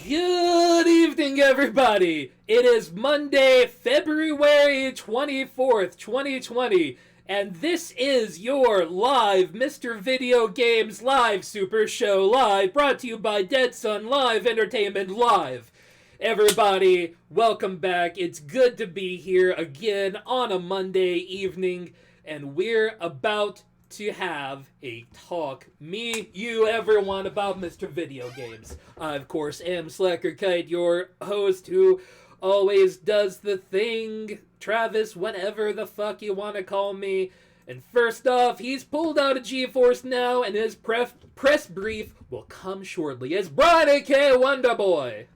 Good evening, everybody! It is Monday, February 24th, 2020, and this is your live Mr. Video Games Live Super Show Live, brought to you by Dead Sun Live Entertainment Live. Everybody, welcome back. It's good to be here again on a Monday evening, and we're about to have a talk, me, you, everyone, about Mr. Video Games. I, of course, am Slacker Kite, your host who always does the thing. Travis, whatever the fuck you want to call me. And first off, he's pulled out a GeForce now, and his press brief will come shortly. It's Brian, a.k.a. Wonderboy.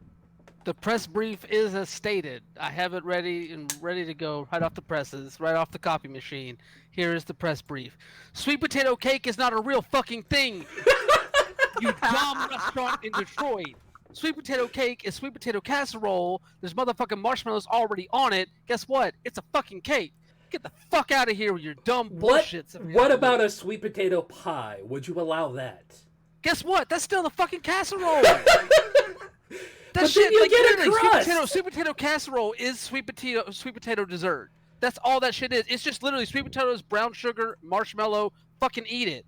The press brief is as stated. I have it ready to go right off the presses, right off the copy machine. Here is the press brief. Sweet potato cake is not a real fucking thing. You dumb restaurant in Detroit. Sweet potato cake is sweet potato casserole. There's motherfucking marshmallows already on it. Guess what? It's a fucking cake. Get the fuck out of here with your dumb bullshit. What about a sweet potato pie? Would you allow that? Guess what? That's still the fucking casserole. That but shit, then you like, get a crust. Sweet potato casserole is sweet potato dessert. That's all that shit is. It's just literally sweet potatoes, brown sugar, marshmallow. Fucking eat it.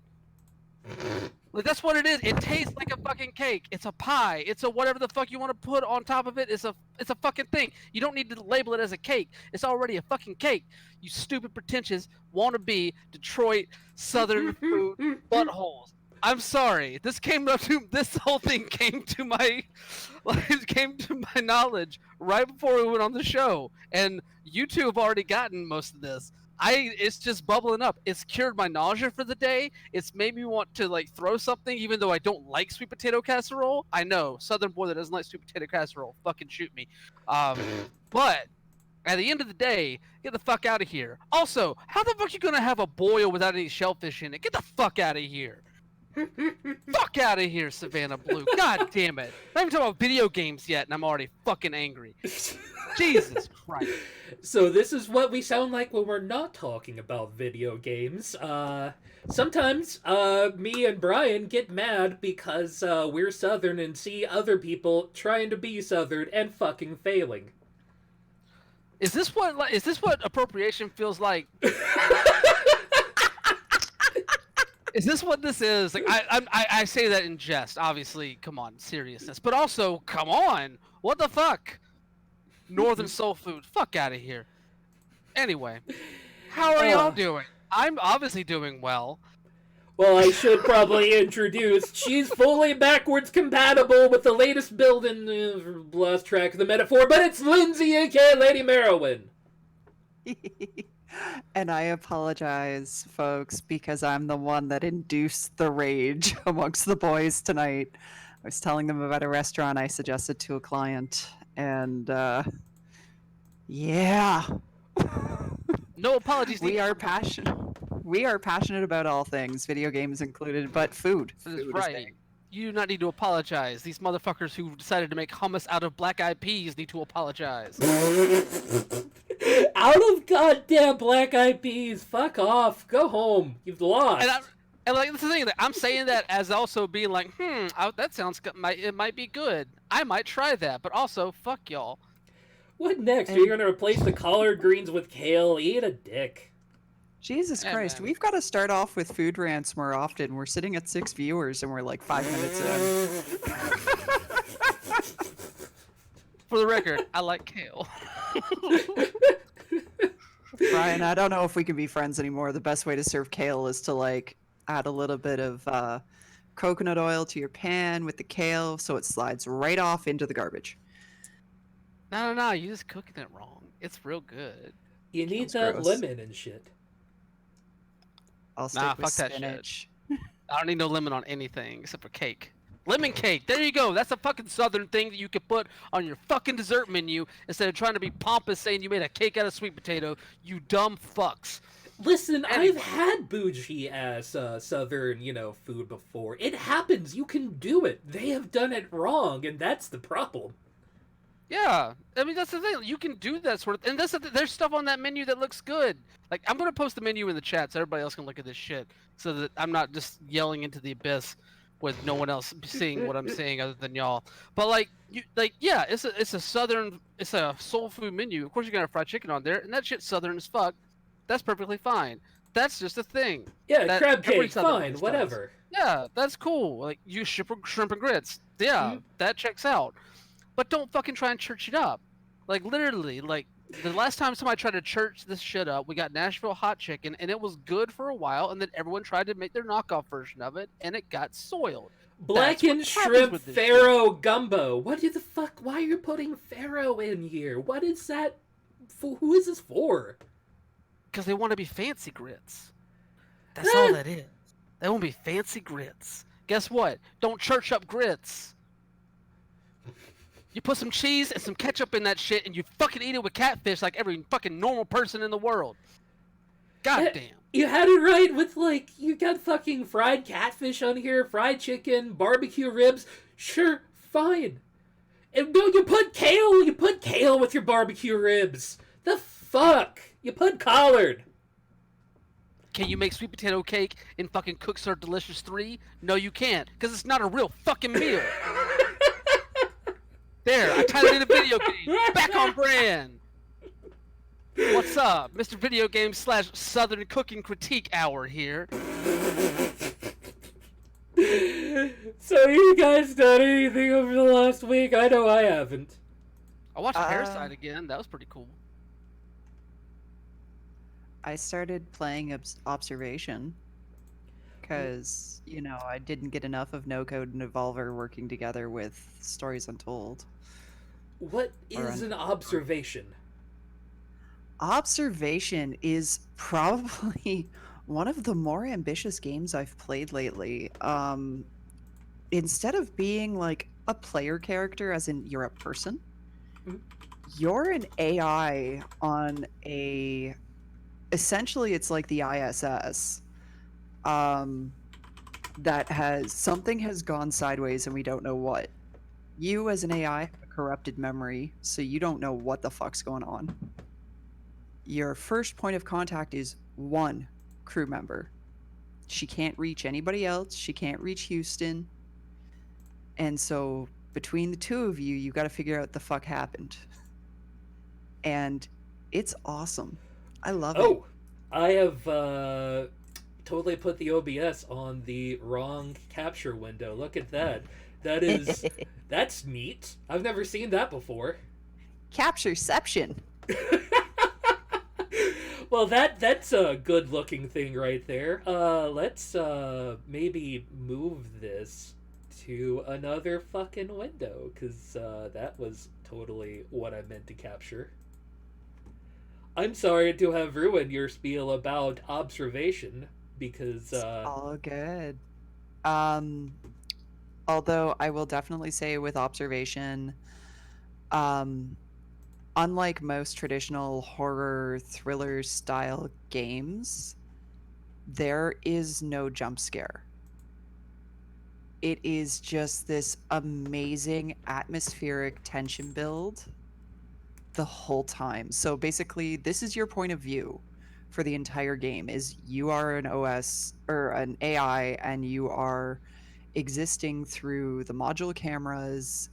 Like, that's what it is. It tastes like a fucking cake. It's a pie. It's a whatever the fuck you want to put on top of it. It's a fucking thing. You don't need to label it as a cake. It's already a fucking cake. You stupid, pretentious, wannabe Detroit Southern food buttholes. I'm sorry. This whole thing came to my knowledge right before we went on the show, and you two have already gotten most of this. It's just bubbling up. It's cured my nausea for the day. It's made me want to like throw something, even though I don't like sweet potato casserole. I know, Southern boy that doesn't like sweet potato casserole, fucking shoot me. But at the end of the day, get the fuck out of here. Also, how the fuck you gonna have a boil without any shellfish in it? Get the fuck out of here. Fuck out of here, Savannah Blue. God damn it. Not even talking about video games yet, and I'm already fucking angry. Jesus Christ. So this is what we sound like when we're not talking about video games. Sometimes me and Brian get mad because we're Southern and see other people trying to be Southern and fucking failing. Is this what appropriation feels like? Is this what this is? Like, I say that in jest. Obviously, come on, seriousness. But also, come on, what the fuck? Northern soul food. Fuck out of here. Anyway, how are y'all doing? I'm obviously doing well. Well, I should probably introduce. She's fully backwards compatible with the latest build in lost track of the metaphor, but it's Lindsay, aka Lady Merowyn. And I apologize, folks, because I'm the one that induced the rage amongst the boys tonight. I was telling them about a restaurant I suggested to a client, and yeah. No apologies. We are passionate. We are passionate about all things, video games included, but food. That's Food is right. big. You do not need to apologize. These motherfuckers who decided to make hummus out of black-eyed peas need to apologize. Out of goddamn black-eyed peas. Fuck off. Go home. You've lost. And like, that's the thing. I'm saying that as also being like, that sounds it might be good. I might try that. But also, fuck y'all. What next? Are you going to replace the collard greens with kale? Eat a dick. Jesus Christ, we've got to start off with food rants more often. We're sitting at 6 viewers and we're like 5 minutes in. For the record, I like kale. Brian, I don't know if we can be friends anymore. The best way to serve kale is to like add a little bit of coconut oil to your pan with the kale so it slides right off into the garbage. No, you're just cooking it wrong. It's real good. You need Kale's that gross. lemon and shit. I'll stick Nah, with fuck that shit. spinach. I don't need no lemon on anything except for cake. Lemon cake. There you go. That's a fucking southern thing that you could put on your fucking dessert menu instead of trying to be pompous saying you made a cake out of sweet potato. You dumb fucks. Listen, Anyway. I've had bougie ass southern, food before. It happens. You can do it. They have done it wrong, and that's the problem. Yeah, I mean that's the thing. You can do that sort of, and there's stuff on that menu that looks good. Like I'm gonna post the menu in the chat so everybody else can look at this shit, so that I'm not just yelling into the abyss with no one else seeing what I'm saying other than y'all. But yeah, it's a southern, it's a soul food menu. Of course you're gonna have fried chicken on there, and that shit's southern as fuck. That's perfectly fine. That's just a thing. Yeah, That crab every cake, southern fine, place does. whatever. Yeah, that's cool. Like you shrimp and grits. Yeah, that checks out. But don't fucking try and church it up. Like literally, like the last time somebody tried to church this shit up, we got Nashville hot chicken, and it was good for a while, and then everyone tried to make their knockoff version of it, and it got soiled. Blackened That's what happens shrimp with this farro gumbo. What the fuck? Why are you putting farro in here? What is that? Who is this for? Because they want to be fancy grits. That's all that is. They want to be fancy grits. Guess what? Don't church up grits. You put some cheese and some ketchup in that shit, and you fucking eat it with catfish like every fucking normal person in the world. God damn. You had it right with, you got fucking fried catfish on here, fried chicken, barbecue ribs. Sure, fine. And no, you put kale. You put kale with your barbecue ribs. The fuck? You put collard. Can you make sweet potato cake in fucking Cook Serve Delicious 3? No, you can't, because it's not a real fucking meal. There, I titled it a video game. Back on brand. What's up? Mr. Video Game / Southern Cooking Critique Hour here. So you guys done anything over the last week? I know I haven't. I watched Parasite again. That was pretty cool. I started playing Observation because, I didn't get enough of No Code and Evolver working together with Stories Untold. What is an observation? Observation is probably one of the more ambitious games I've played lately. Instead of being like a player character, as in you're a person, you're an AI on essentially it's like the ISS. That something has gone sideways and we don't know what. You as an AI have a corrupted memory, so you don't know what the fuck's going on. Your first point of contact is one crew member. She can't reach anybody else. She can't reach Houston. And so between the two of you, you got to figure out what the fuck happened. And it's awesome. I love it. Oh, I have totally put the OBS on the wrong capture window. Look at that. That's neat. I've never seen that before. Captureception. Well, that's a good-looking thing right there. Let's maybe move this to another fucking window, because that was totally what I meant to capture. I'm sorry to have ruined your spiel about observation, because... It's all good. Although I will definitely say with Observation, unlike most traditional horror thriller style games, there is no jump scare. It is just this amazing atmospheric tension build the whole time. So basically, this is your point of view for the entire game, is you are an OS or an AI, and you are existing through the module cameras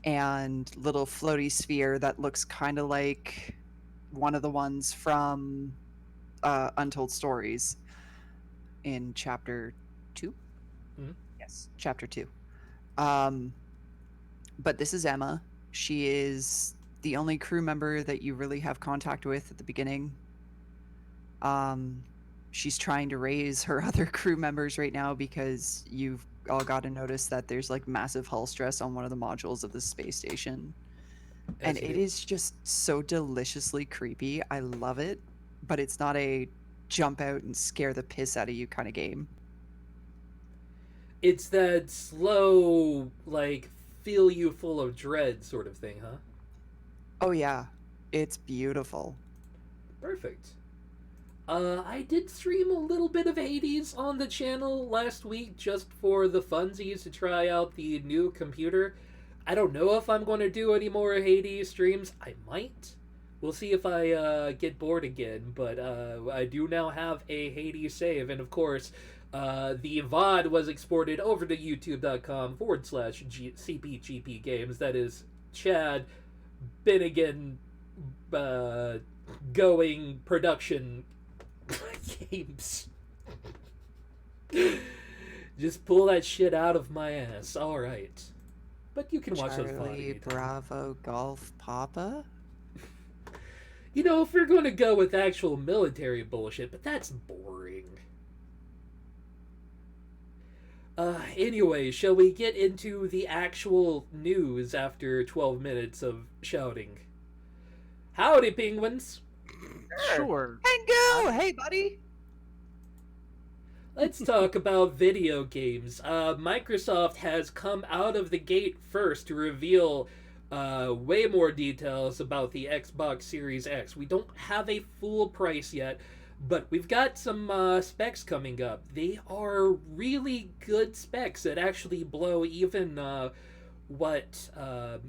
and little floaty sphere that looks kind of like one of the ones from Untold Stories in chapter 2. Yes, chapter 2. But this is Emma. She is the only crew member that you really have contact with at the beginning. She's trying to raise her other crew members right now because you've all got to notice that there's like massive hull stress on one of the modules of the space station. And As you it do. is just so deliciously creepy. I love it, but it's not a jump out and scare the piss out of you kind of game. It's that slow, like, feel you full of dread sort of thing, huh? Oh yeah, it's beautiful. Perfect. I did stream a little bit of Hades on the channel last week just for the funsies to try out the new computer. I don't know if I'm going to do any more Hades streams. I might. We'll see if I get bored again, but I do now have a Hades save, and of course, the VOD was exported over to youtube.com/CPGP games. That is Chad Binnigan going production games. Just pull that shit out of my ass. All right, but you can watch those Charlie VOD. Bravo Golf Papa. You know, if we're going to go with actual military bullshit, but that's boring. Anyway, shall we get into the actual news after 12 minutes of shouting? Howdy, penguins! Sure. Pengu! Hey, buddy! Let's talk about video games. Microsoft has come out of the gate first to reveal way more details about the Xbox Series X. We don't have a full price yet, but we've got some specs coming up. They are really good specs that actually blow even what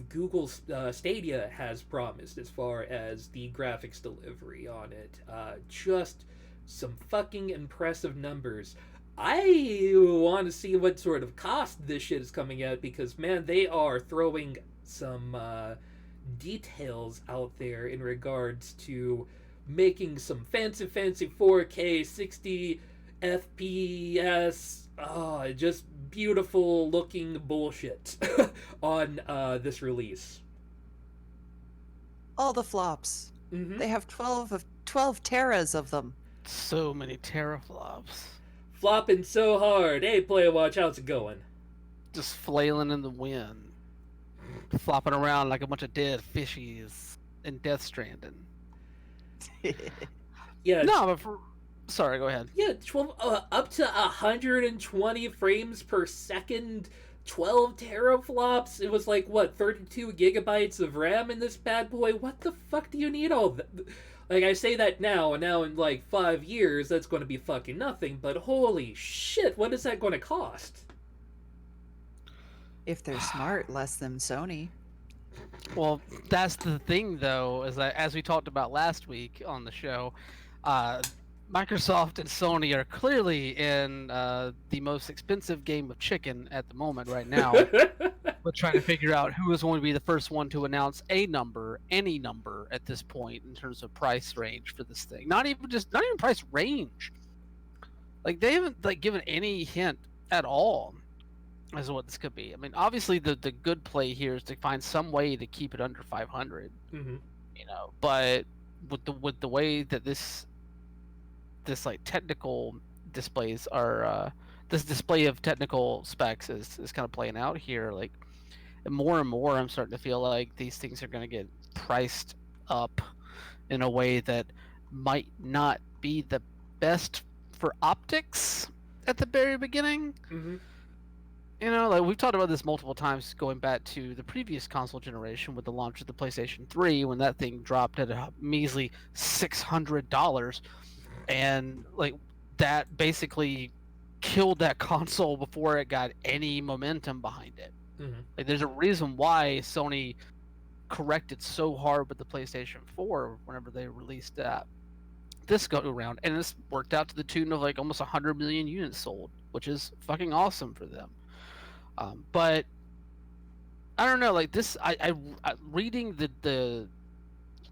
Google Stadia has promised as far as the graphics delivery on it. Just some fucking impressive numbers. I want to see what sort of cost this shit is coming at because, man, they are throwing some details out there in regards to making some fancy 4K 60 FPS just beautiful looking bullshit on this release. All the flops. Mm-hmm. They have 12 teras of them. So many teraflops. Flopping so hard. Hey, Playwatch, how's it going? Just flailing in the wind. Flopping around like a bunch of dead fishies in Death Stranding. Yeah. No, but sorry, go ahead. Yeah, 12 up to 120 frames per second, 12 teraflops. It was like what, 32 gigabytes of RAM in this bad boy. What the fuck do you need all that? Like, I say that now, and now in like 5 years, that's going to be fucking nothing. But holy shit, what is that going to cost? If they're smart, less than Sony. Well, that's the thing, though, is that as we talked about last week on the show, Microsoft and Sony are clearly in the most expensive game of chicken at the moment right now. We're trying to figure out who is going to be the first one to announce a number, any number at this point in terms of price range for this thing. Not even price range. Like they haven't given any hint at all as to what this could be. I mean, obviously the good play here is to find some way to keep it under 500. Mm-hmm. You know, but with the way that this like technical displays are this display of technical specs is kind of playing out here, like more and more I'm starting to feel like these things are going to get priced up in a way that might not be the best for optics at the very beginning. Mm-hmm. You know, like we've talked about this multiple times going back to the previous console generation with the launch of the PlayStation 3 when that thing dropped at a measly $600, and like that basically killed that console before it got any momentum behind it. Mm-hmm. Like there's a reason why Sony corrected so hard with the PlayStation 4 whenever they released that this go around, and it's worked out to the tune of like almost 100 million units sold, which is fucking awesome for them. But I don't know, like this, I reading the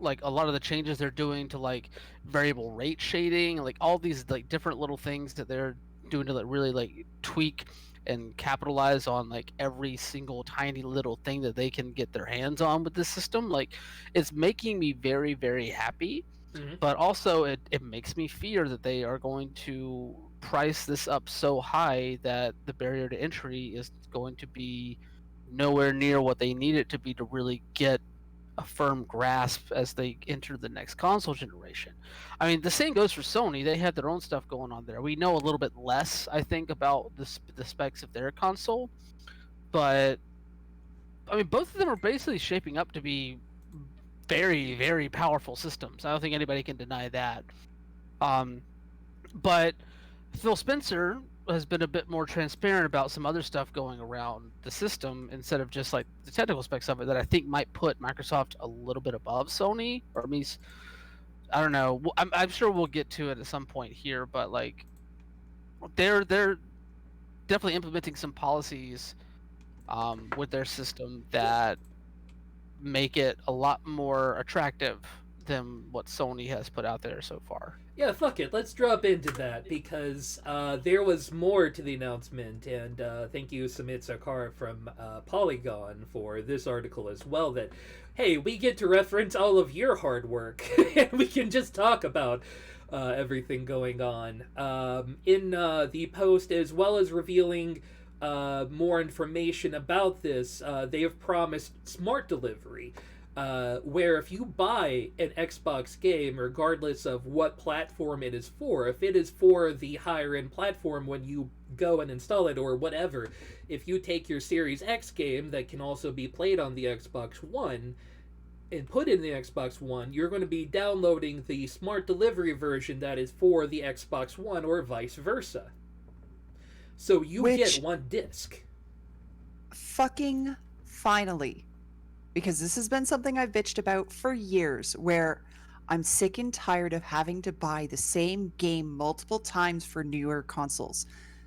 like a lot of the changes they're doing to like variable rate shading, like all these like different little things that they're doing to like really like tweak and capitalize on like every single tiny little thing that they can get their hands on with this system. Like it's making me very, very happy. Mm-hmm. But also it makes me fear that they are going to price this up so high that the barrier to entry is going to be nowhere near what they need it to be to really get a firm grasp as they enter the next console generation. I mean, the same goes for Sony. They had their own stuff going on there. We know a little bit less, I think, about the specs of their console, but I mean, both of them are basically shaping up to be very, very powerful systems. I don't think anybody can deny that. But Phil Spencer has been a bit more transparent about some other stuff going around the system instead of just like the technical specs of it that I think might put Microsoft a little bit above Sony, or at least I don't know. I'm sure we'll get to it at some point here, but like they're definitely implementing some policies with their system that make it a lot more attractive than what Sony has put out there so far. Yeah, fuck it. Let's drop into that because there was more to the announcement, and thank you, Sumit Sarkar from Polygon, for this article as well. That, hey, we get to reference all of your hard work, and we can just talk about everything going on in the post, as well as revealing more information about this. They have promised smart delivery. Where if you buy an Xbox game, regardless of what platform it is for, if it is for the higher end platform when you go and install it or whatever, if you take your Series X game that can also be played on the Xbox One and put it in the Xbox One, you're going to be downloading the smart delivery version that is for the Xbox One or vice versa. So you get one disc. Fucking finally. Because this has been something I've bitched about for years, where I'm sick and tired of having to buy the same game multiple times for newer consoles.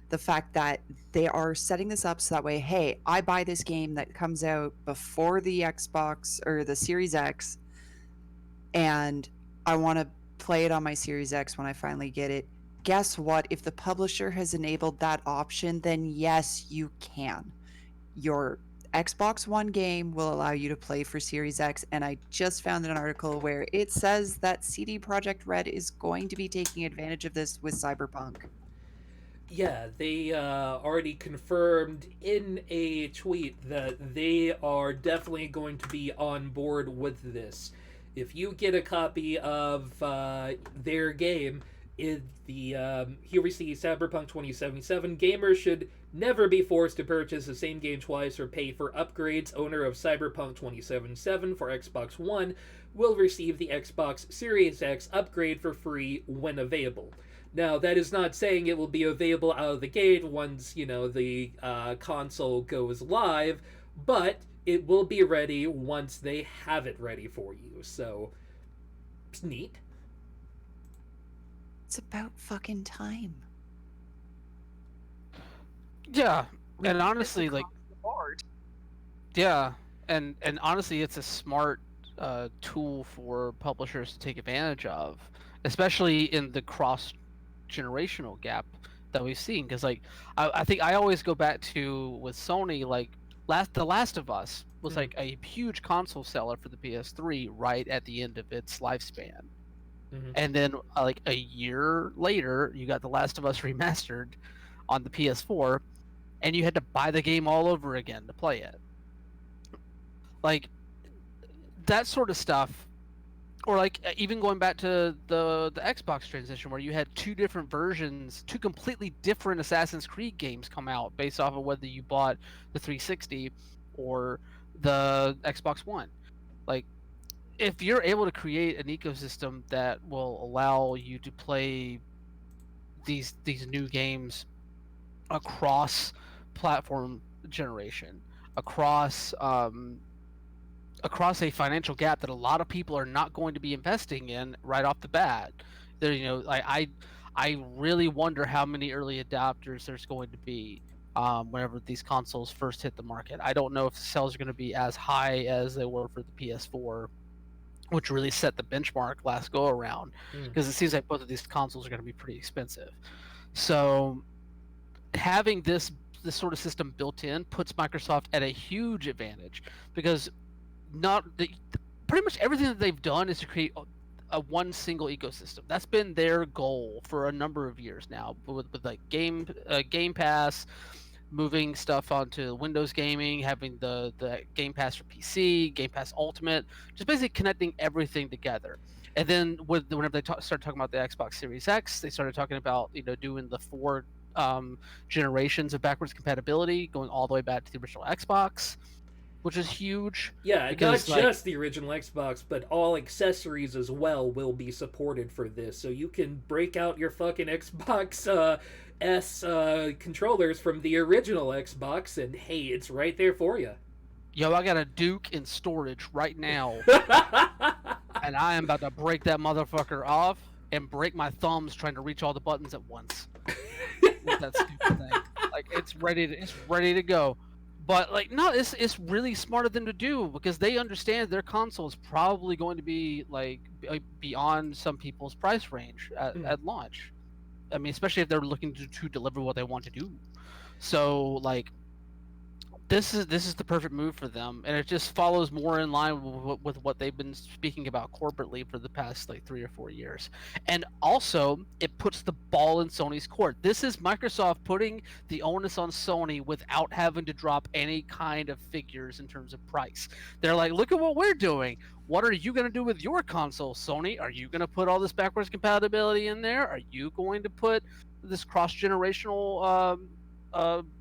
The fact that they are setting this up so that way, hey, I buy this game that comes out before the Xbox or the Series X, and I want to play it on my Series X when I finally get it. Guess what? If the publisher has enabled that option, then yes, you can. Your Xbox One game will allow you to play for Series X, and I just found an article where it says that CD Projekt Red is going to be taking advantage of this with Cyberpunk. Yeah, they already confirmed in a tweet that they are definitely going to be on board with this. If you get a copy of their game, here we see Cyberpunk 2077. Gamers should never be forced to purchase the same game twice or pay for upgrades. Owner of Cyberpunk 2077 for Xbox One will receive the Xbox Series X upgrade for free when available. Now, that is not saying it will be available out of the gate once, the console goes live, but it will be ready once they have it ready for you. So, it's neat. It's about fucking time. Yeah, and honestly, like, yeah, and honestly, it's a smart tool for publishers to take advantage of, especially in the cross-generational gap that we've seen. Because, like, I think I always go back to with Sony, like, The Last of Us was like a huge console seller for the PS3 right at the end of its lifespan. And then, like a year later, you got The Last of Us remastered on the PS4, and you had to buy the game all over again to play it. Like, that sort of stuff, or like even going back to the Xbox transition, where you had two different versions, two completely different Assassin's Creed games come out based off of whether you bought the 360 or the Xbox One. Like, if you're able to create an ecosystem that will allow you to play these new games across platform generation, across a financial gap that a lot of people are not going to be investing in right off the bat, there, I really wonder how many early adopters there's going to be whenever these consoles first hit the market. I don't know if the sales are going to be as high as they were for the PS4, which really set the benchmark last go around, because it seems like both of these consoles are going to be pretty expensive. So having this sort of system built in puts Microsoft at a huge advantage, because pretty much everything that they've done is to create a one single ecosystem. That's been their goal for a number of years now, with like Game Pass, moving stuff onto Windows gaming, having the Game Pass for PC, Game Pass Ultimate, just basically connecting everything together. And then whenever they started talking about the Xbox Series X, they started talking about doing the 4 generations of backwards compatibility, going all the way back to the original Xbox, which is huge. Yeah, because, not just the original Xbox, but all accessories as well will be supported for this. So you can break out your fucking Xbox S controllers from the original Xbox, and hey, it's right there for you. Yo, I got a Duke in storage right now, and I am about to break that motherfucker off and break my thumbs trying to reach all the buttons at once. With that stupid thing. Like, it's ready to go. But like, no, it's really smart of them to do, because they understand their console is probably going to be like beyond some people's price range at launch. I mean, especially if they're looking to deliver what they want to do. So like, this is the perfect move for them, and it just follows more in line with what they've been speaking about corporately for the past like 3 or 4 years. And also, it puts the ball in Sony's court. This is Microsoft putting the onus on Sony without having to drop any kind of figures in terms of price. They're like, look at what we're doing. What are you going to do with your console, Sony? Are you going to put all this backwards compatibility in there? Are you going to put this cross-generational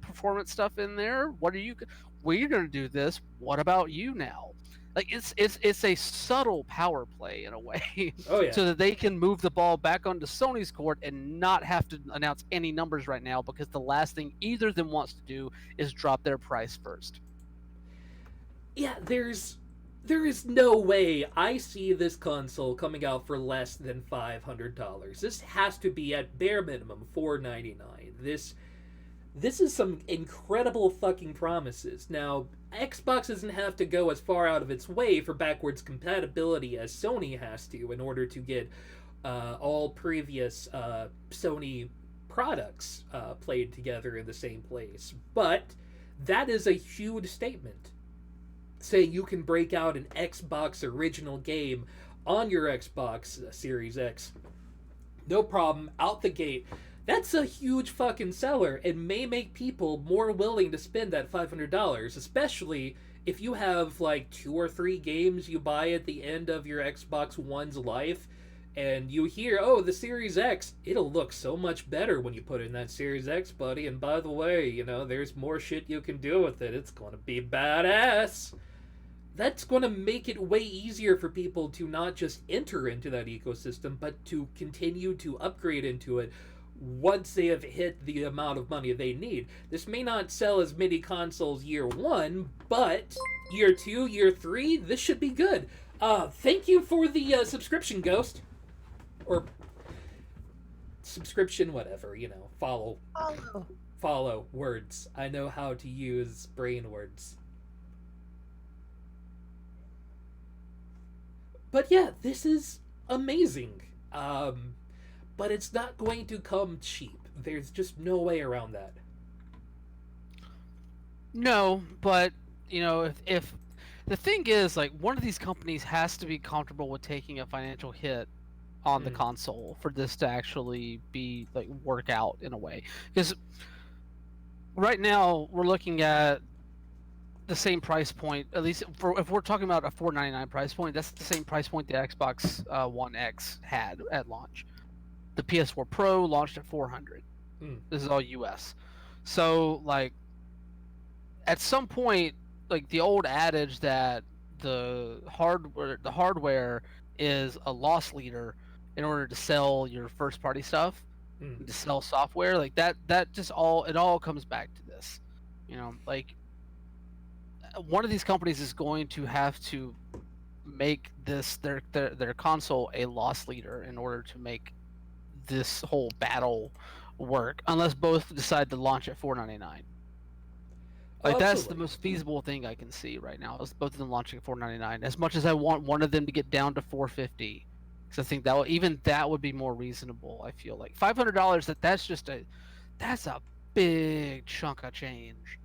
performance stuff in there? We're going to do this. What about you now? Like, it's a subtle power play in a way. Oh yeah. So that they can move the ball back onto Sony's court and not have to announce any numbers right now, because the last thing either of them wants to do is drop their price first. Yeah, there is no way I see this console coming out for less than $500. This has to be at bare minimum $499. This is some incredible fucking promises. Now, Xbox doesn't have to go as far out of its way for backwards compatibility as Sony has to in order to get all previous Sony products played together in the same place. But that is a huge statement. Say you can break out an Xbox original game on your Xbox Series X. No problem, out the gate. That's a huge fucking seller and may make people more willing to spend that $500, especially if you have like 2 or 3 games you buy at the end of your Xbox One's life, and you hear, oh, the Series X, it'll look so much better when you put it in that Series X, buddy, and by the way, there's more shit you can do with it. It's gonna be badass. That's going to make it way easier for people to not just enter into that ecosystem, but to continue to upgrade into it once they have hit the amount of money they need. This may not sell as many consoles year 1, but year 2, year 3, this should be good. Thank you for the subscription, Ghost. Or subscription, whatever, Follow words. I know how to use brain words. But yeah, this is amazing. But it's not going to come cheap. There's just no way around that. No, but if the thing is, like, one of these companies has to be comfortable with taking a financial hit on the console for this to actually be like work out in a way. Because right now we're looking at the same price point, at least if we're talking about a $499 price point, that's the same price point the Xbox One X had at launch. The PS4 Pro launched at $400. This is all US. So like, at some point, like the old adage that the hardware is a loss leader in order to sell your first party stuff, to sell software, like that just all comes back to this. Like, one of these companies is going to have to make this their console a loss leader in order to make this whole battle work, unless both decide to launch at $499. Like, that's the most feasible thing I can see right now, is both of them launching at $499. As much as I want one of them to get down to $450, because I think that would be more reasonable. I feel like $500, that's a big chunk of change.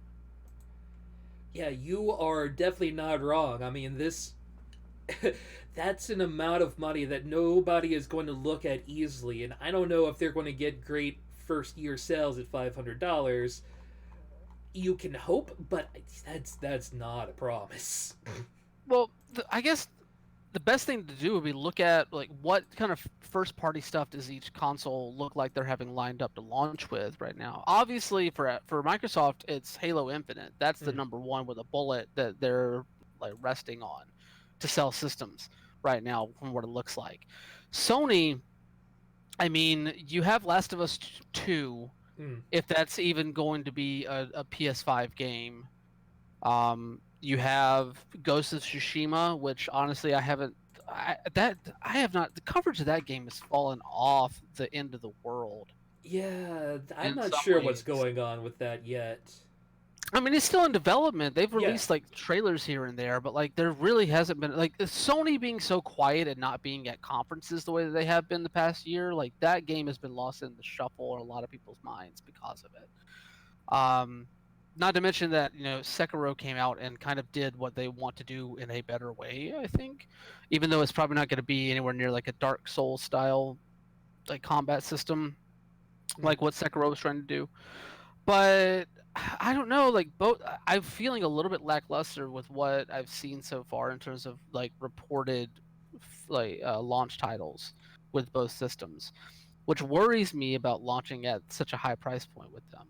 Yeah, you are definitely not wrong. I mean, this that's an amount of money that nobody is going to look at easily, and I don't know if they're going to get great first year sales at $500. You can hope, but that's not a promise. Well, I guess the best thing to do would be look at like what kind of first party stuff does each console look like they're having lined up to launch with right now. Obviously for Microsoft it's Halo Infinite. That's the number one with a bullet that they're like resting on to sell systems right now from what it looks like. Sony, I mean, you have Last of Us 2 if that's even going to be a PS5 game. You have Ghost of Tsushima, which honestly I have not. The coverage of that game has fallen off the end of the world. Yeah, I'm In not some sure what's ways. going on with that yet. I mean, it's still in development. They've Yeah. released like trailers here and there, but like there really hasn't been like Sony being so quiet and not being at conferences the way that they have been the past year. Like that game has been lost in the shuffle in a lot of people's minds because of it. Not to mention that Sekiro came out and kind of did what they want to do in a better way. I think, even though it's probably not going to be anywhere near like a Dark Souls style like combat system, like what Sekiro was trying to do. But I don't know. Like both, I'm feeling a little bit lackluster with what I've seen so far in terms of like reported launch titles with both systems, which worries me about launching at such a high price point with them.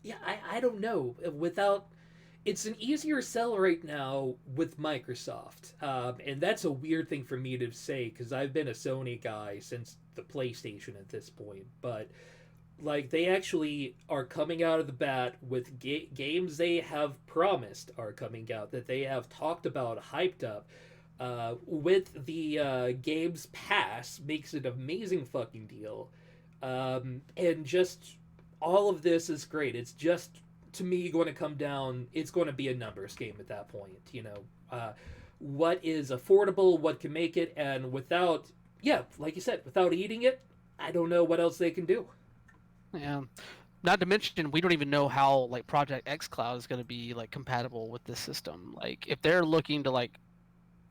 Yeah, I don't know. It's an easier sell right now with Microsoft, and that's a weird thing for me to say because I've been a Sony guy since the PlayStation at this point. But like, they actually are coming out of the bat with games they have promised are coming out that they have talked about, hyped up. With the Games Pass, makes it an amazing fucking deal, and just all of this is great. It's just, to me, going to come down. It's going to be a numbers game at that point. What is affordable, what can make it, and without, yeah, like you said, without eating it, I don't know what else they can do. Yeah. Not to mention, we don't even know how like Project xCloud is going to be like compatible with this system. Like, if they're looking to like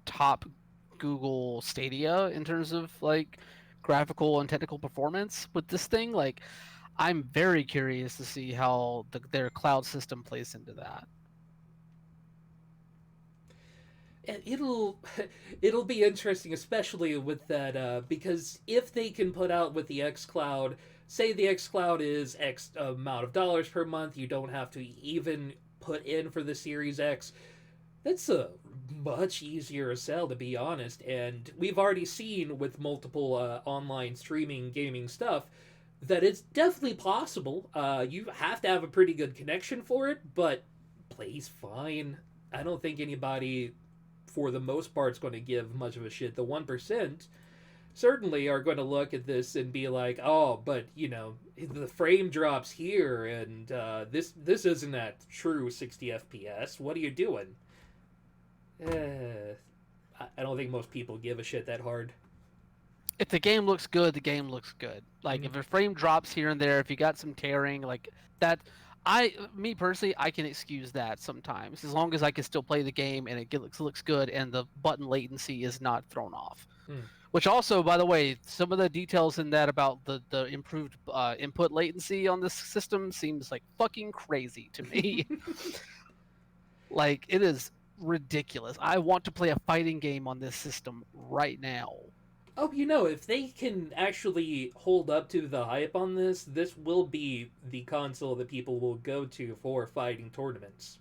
top Google Stadia in terms of like graphical and technical performance with this thing, like I'm very curious to see how their cloud system plays into that. And it'll be interesting, especially with that, because if they can put out with the xCloud, say the xCloud is X amount of dollars per month, you don't have to even put in for the Series X. That's a much easier sell, to be honest. And we've already seen with multiple online streaming gaming stuff that it's definitely possible. You have to have a pretty good connection for it, but plays fine. I don't think anybody, for the most part, is going to give much of a shit. The 1% certainly are going to look at this and be like, oh, but the frame drops here, and this isn't at true 60 FPS. What are you doing? I don't think most people give a shit that hard. If the game looks good, the game looks good. Like if a frame drops here and there, if you got some tearing, like that, me personally, I can excuse that sometimes as long as I can still play the game and it looks good and the button latency is not thrown off. Which also, by the way, some of the details in that about the improved input latency on this system seems like fucking crazy to me. Like, it is ridiculous. I want to play a fighting game on this system right now. Oh, if they can actually hold up to the hype on this will be the console that people will go to for fighting tournaments.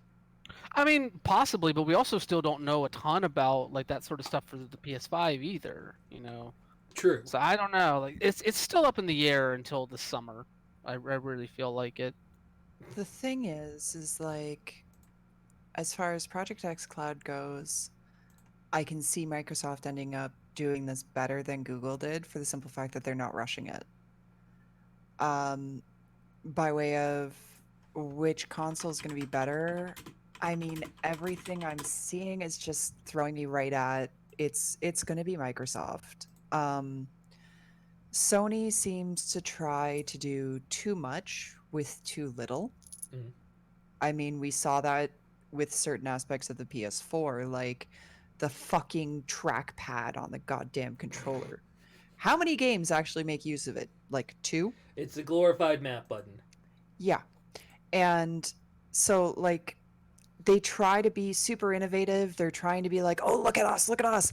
I mean, possibly, but we also still don't know a ton about like that sort of stuff for the PS5 either, True. So I don't know. Like it's still up in the air until the summer. I really feel like it. The thing is like, as far as Project xCloud goes, I can see Microsoft ending up doing this better than Google did for the simple fact that they're not rushing it. By way of which console is going to be better, I mean, everything I'm seeing is just throwing me right at it's going to be Microsoft. Sony seems to try to do too much with too little. I mean, we saw that with certain aspects of the PS4, like the fucking trackpad on the goddamn controller. How many games actually make use of it? Like 2? It's a glorified map button. Yeah. And so, like, they try to be super innovative. They're trying to be like, oh, look at us, look at us.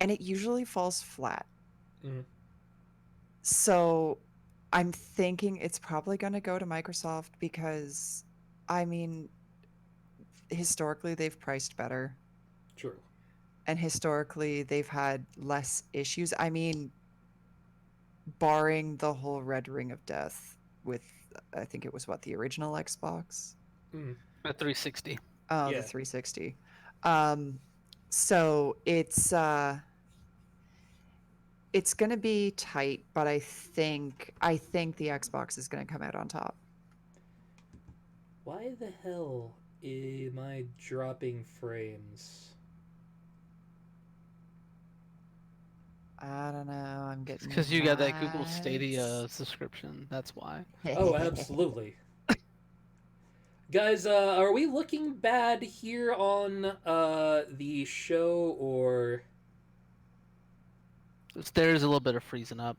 And it usually falls flat. Mhm. So I'm thinking it's probably going to go to Microsoft because, I mean, historically they've priced better. True. And historically they've had less issues. I mean, barring the whole Red Ring of Death with, I think it was what, the original Xbox? Mhm. A 360. Oh, Yeah. the 360. So it's gonna be tight, but I think the Xbox is gonna come out on top. Why the hell am I dropping frames? I don't know. I'm getting Because you got that Google ads. Stadia subscription. That's why. Oh, absolutely. Guys, are we looking bad here on the show, or There's a little bit of freezing up.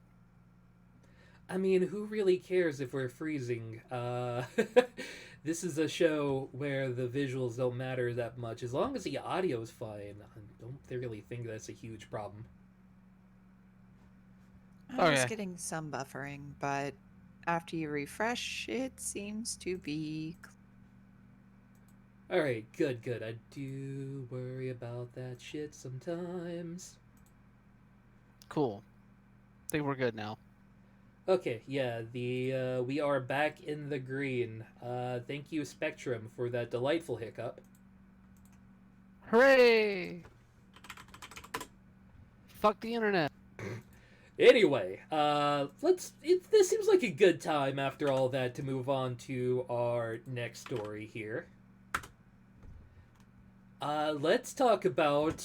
I mean, who really cares if we're freezing? This is a show where the visuals don't matter that much. As long as the audio's fine, I don't really think that's a huge problem. I was Okay. getting some buffering, but after you refresh, it seems to be. All right, good, good. I do worry about that shit sometimes. Cool. I think we're good now. Okay, yeah, the we are back in the green. Thank you, Spectrum, for that delightful hiccup. Hooray! Fuck the internet. Anyway, this seems like a good time after all that to move on to our next story here. Let's talk about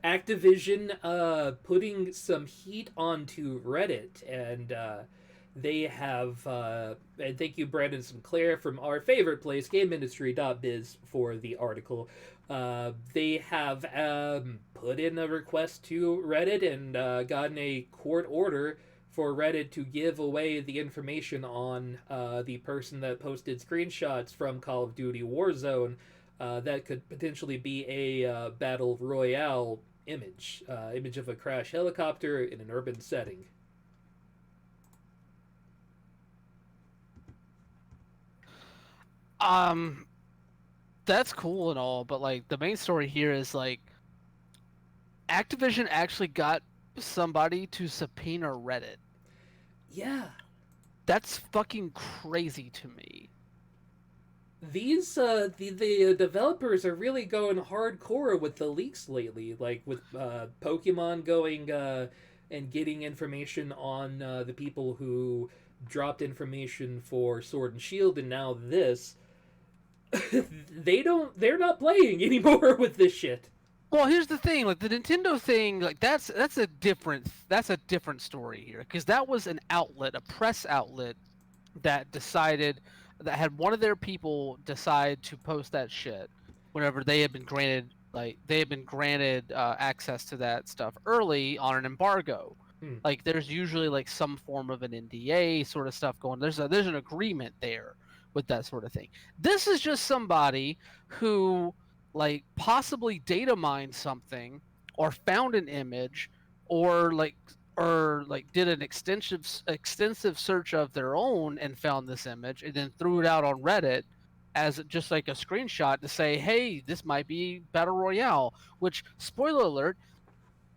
Activision putting some heat onto Reddit, and they have and thank you, Brandon Sinclair from our favorite place, GameIndustry.biz, for the article. They have put in a request to Reddit and gotten a court order for Reddit to give away the information on the person that posted screenshots from Call of Duty Warzone that could potentially be a battle royale image of a crash helicopter in an urban setting. That's cool and all, but like the main story here is like Activision actually got somebody to subpoena Reddit. Yeah, That's fucking crazy to me. these the developers are really going hardcore with the leaks lately, like with Pokemon going and getting information on the people who dropped information for Sword and Shield, and now this. They're not playing anymore with this shit. Well, here's the thing, like the Nintendo thing, like that's a different story here, because that was an outlet, a press outlet that decided that had one of their people decide to post that shit whenever they had been granted access to that stuff early on an embargo. Like there's usually like some form of an NDA sort of stuff going. There's an agreement there with that sort of thing. This is just somebody who like possibly data mined something or found an image or did an extensive search of their own and found this image and then threw it out on Reddit as just like a screenshot to say, hey, this might be Battle Royale, which, spoiler alert,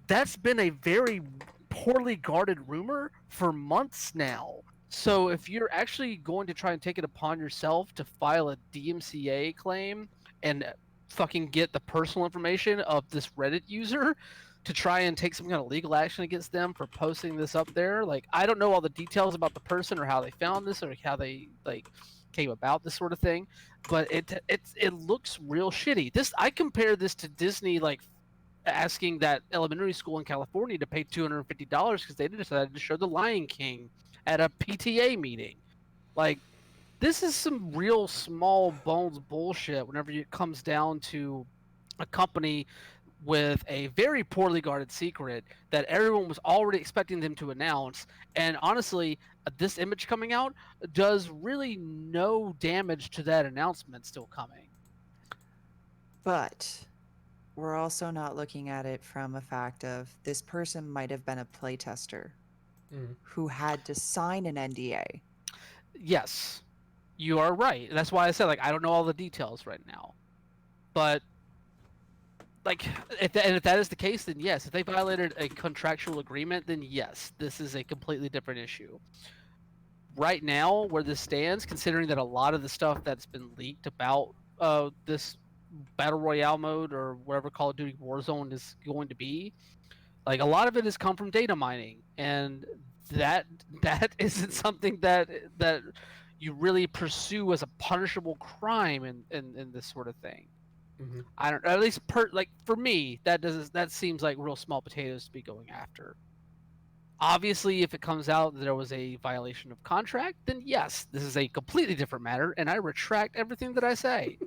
that's been a very poorly guarded rumor for months now. So if you're actually going to try and take it upon yourself to file a DMCA claim and fucking get the personal information of this Reddit user to try and take some kind of legal action against them for posting this up there, like I don't know all the details about the person or how they found this or how they like came about this sort of thing, but it looks real shitty. I compare this to Disney like asking that elementary school in California to pay $250 because they decided to show The Lion King at a PTA meeting. Like this is some real small bones bullshit whenever it comes down to a company with a very poorly guarded secret that everyone was already expecting them to announce. And honestly, this image coming out does really no damage to that announcement still coming. But we're also not looking at it from a fact of this person might have been a playtester who had to sign an NDA. Yes, you are right. That's why I said, like, I don't know all the details right now. But, like, if that is the case, then yes. If they violated a contractual agreement, then yes, this is a completely different issue. Right now, where this stands, considering that a lot of the stuff that's been leaked about this Battle Royale mode or whatever Call of Duty Warzone is going to be, like, a lot of it has come from data mining, and that isn't something that you really pursue as a punishable crime in this sort of thing. Mm-hmm. I don't, at least for me, that seems like real small potatoes to be going after. Obviously, if it comes out that there was a violation of contract, then yes, this is a completely different matter, and I retract everything that I say.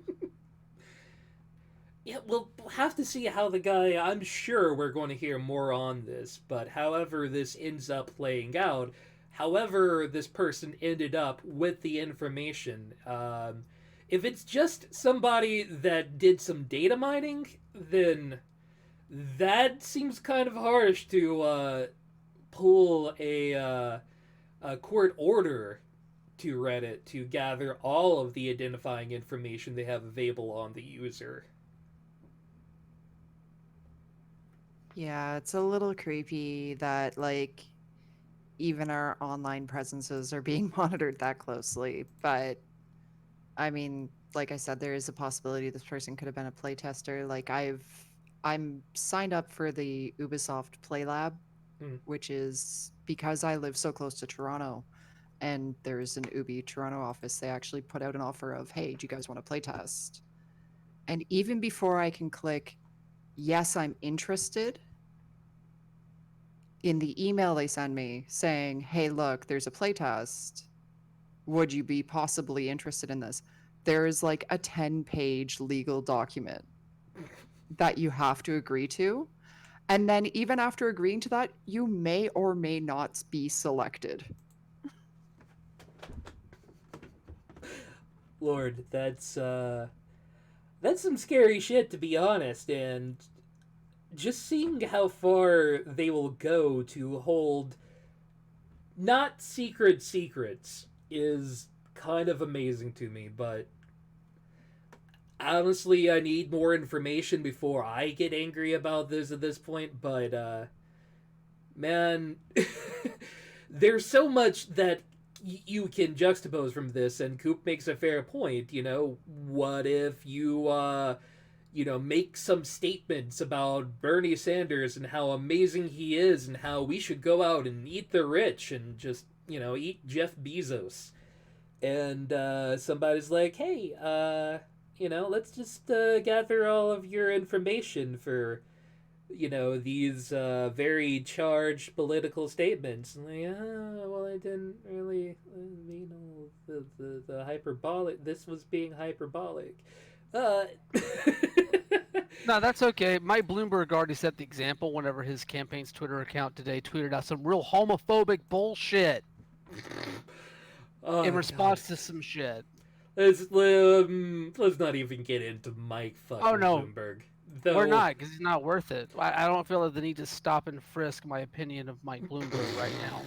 Yeah, we'll have to see how the guy. I'm sure we're going to hear more on this, but however this ends up playing out, however this person ended up with the information, if it's just somebody that did some data mining, then that seems kind of harsh to pull a court order to Reddit to gather all of the identifying information they have available on the user. Yeah, it's a little creepy that, like, even our online presences are being monitored that closely. But, I mean, like I said, there is a possibility this person could have been a playtester. Like, I'm signed up for the Ubisoft Play Lab, which is because I live so close to Toronto, and there's an Ubi Toronto office. They actually put out an offer of, hey, do you guys want to playtest? And even before I can click, yes, I'm interested, in the email they send me saying, hey, look, there's a playtest. Would you be possibly interested in this? There is like a 10-page legal document that you have to agree to. And then even after agreeing to that, you may or may not be selected. Lord, that's some scary shit, to be honest, and just seeing how far they will go to hold not secret secrets is kind of amazing to me, but honestly, I need more information before I get angry about this at this point, but man, there's so much that you can juxtapose from this, and Coop makes a fair point, you know, what if you make some statements about Bernie Sanders and how amazing he is and how we should go out and eat the rich and just, eat Jeff Bezos. And somebody's like, hey, let's just gather all of your information for, these very charged political statements. And like, well, I didn't really mean all the hyperbolic. This was being hyperbolic. No, that's okay. Mike Bloomberg already set the example whenever his campaign's Twitter account today tweeted out some real homophobic bullshit in response to some shit. Let's not even get into Mike fucking Bloomberg. Though, we're not, because he's not worth it. I don't feel the need to stop and frisk my opinion of Mike Bloomberg right now.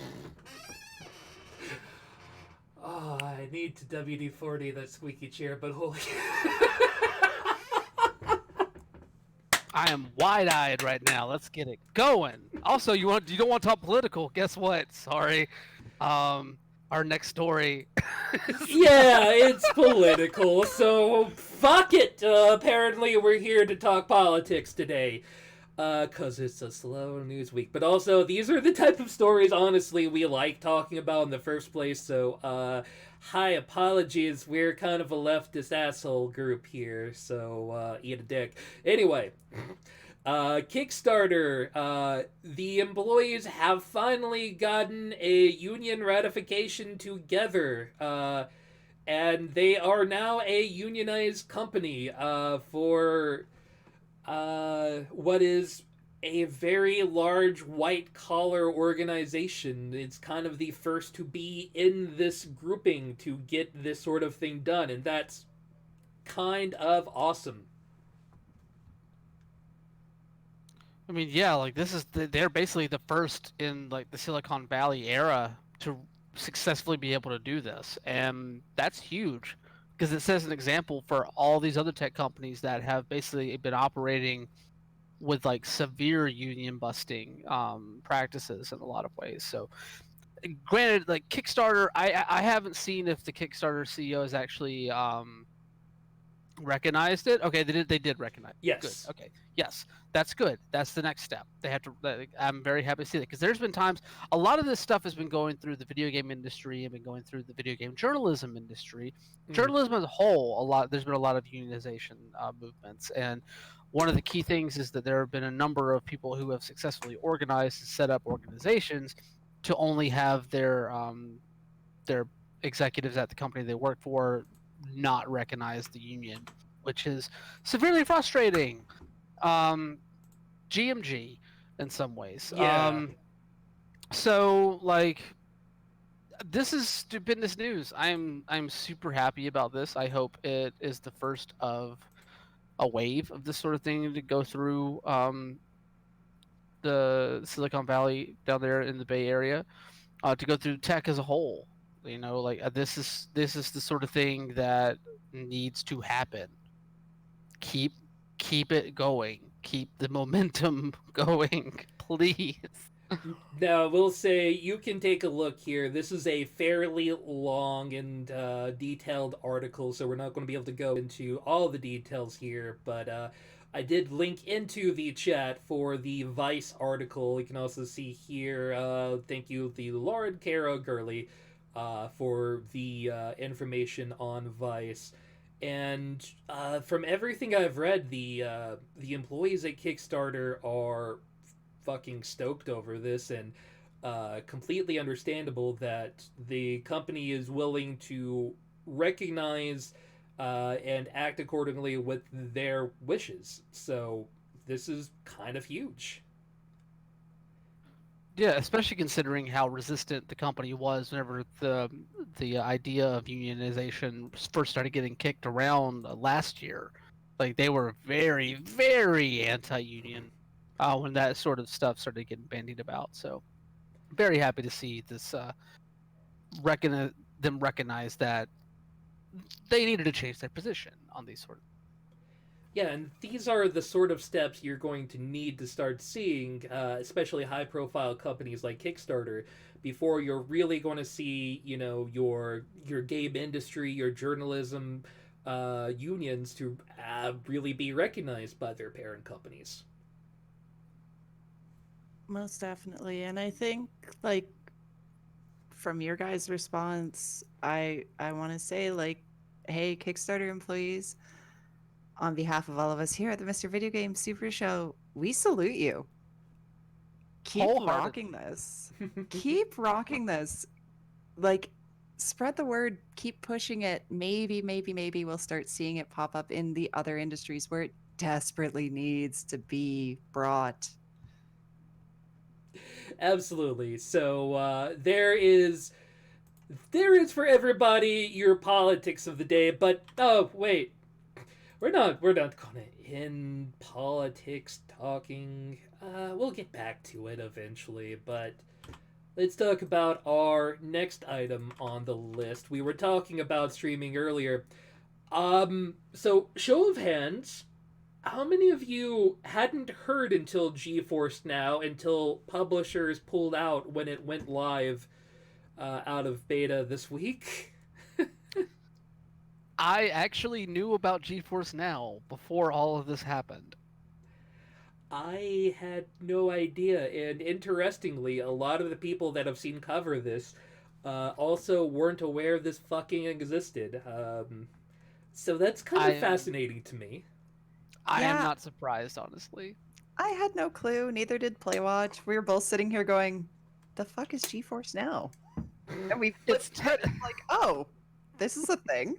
Oh, I need to WD-40 that squeaky chair, but holy... I am wide-eyed right now. Let's get it going. Also, you don't want to talk political. Guess what? Sorry. Our next story. Yeah, it's political, so fuck it. Apparently, we're here to talk politics today. Because it's a slow news week. But also, these are the type of stories, honestly, we like talking about in the first place. So, hi, apologies. We're kind of a leftist asshole group here. So, eat a dick. Anyway, Kickstarter. The employees have finally gotten a union ratification together. and they are now a unionized company for what is a very large white collar organization. It's kind of the first to be in this grouping to get this sort of thing done, and that's kind of awesome. I mean, yeah, like they're basically the first in like the Silicon Valley era to successfully be able to do this, and that's huge because it sets an example for all these other tech companies that have basically been operating with like severe union busting practices in a lot of ways. So, granted, like Kickstarter, I haven't seen if the Kickstarter CEO has actually recognized it. Okay, they did recognize it. Yes. Good. Okay. Yes, that's good. That's the next step. They have to. I'm very happy to see that because there's been times a lot of this stuff has been going through the video game industry and been going through the video game journalism industry. Journalism as a whole, there's been a lot of unionization movements, and one of the key things is that there have been a number of people who have successfully organized and set up organizations to only have their executives at the company they work for not recognize the union, which is severely frustrating. GMG in some ways. Yeah. So like this is stupendous news. I'm super happy about this. I hope it is the first of a wave of this sort of thing to go through the Silicon Valley down there in the Bay Area, to go through tech as a whole. You know, like this is the sort of thing that needs to happen. Keep it going. Keep the momentum going, please. Now, we'll say you can take a look here. This is a fairly long and detailed article, so we're not going to be able to go into all the details here, but I did link into the chat for the Vice article. You can also see here, thank you, the Lauren Caro Gurley, for the information on Vice. And from everything I've read, the employees at Kickstarter are fucking stoked over this, and completely understandable that the company is willing to recognize and act accordingly with their wishes. So this is kind of huge. Yeah, especially considering how resistant the company was whenever the idea of unionization first started getting kicked around last year. Like they were very, very anti-union when that sort of stuff started getting bandied about. So very happy to see this them recognize that they needed to change their position on these sort of. Yeah, and these are the sort of steps you're going to need to start seeing, especially high-profile companies like Kickstarter, before you're really going to see, you know, your game industry, your journalism unions to really be recognized by their parent companies. Most definitely. And I think, like, from your guys' response, I want to say, like, hey, Kickstarter employees, on behalf of all of us here at the Mr. Video Game Super Show, we salute you. Keep rocking this. Keep rocking this. Like, spread the word. Keep pushing it. Maybe we'll start seeing it pop up in the other industries where it desperately needs to be brought. Absolutely. So there is for everybody your politics of the day, but oh wait. We're not gonna end politics talking. We'll get back to it eventually, but let's talk about our next item on the list. We were talking about streaming earlier. So show of hands, how many of you hadn't heard until GeForce Now, until publishers pulled out when it went live out of beta this week? I actually knew about GeForce Now before all of this happened. I had no idea, and interestingly, a lot of the people that I've seen cover this also weren't aware this fucking existed. So that's kind of fascinating to me. I am not surprised, honestly. I had no clue, neither did Playwatch. We were both sitting here going, the fuck is GeForce Now? And we flipped it like, oh, This is a thing.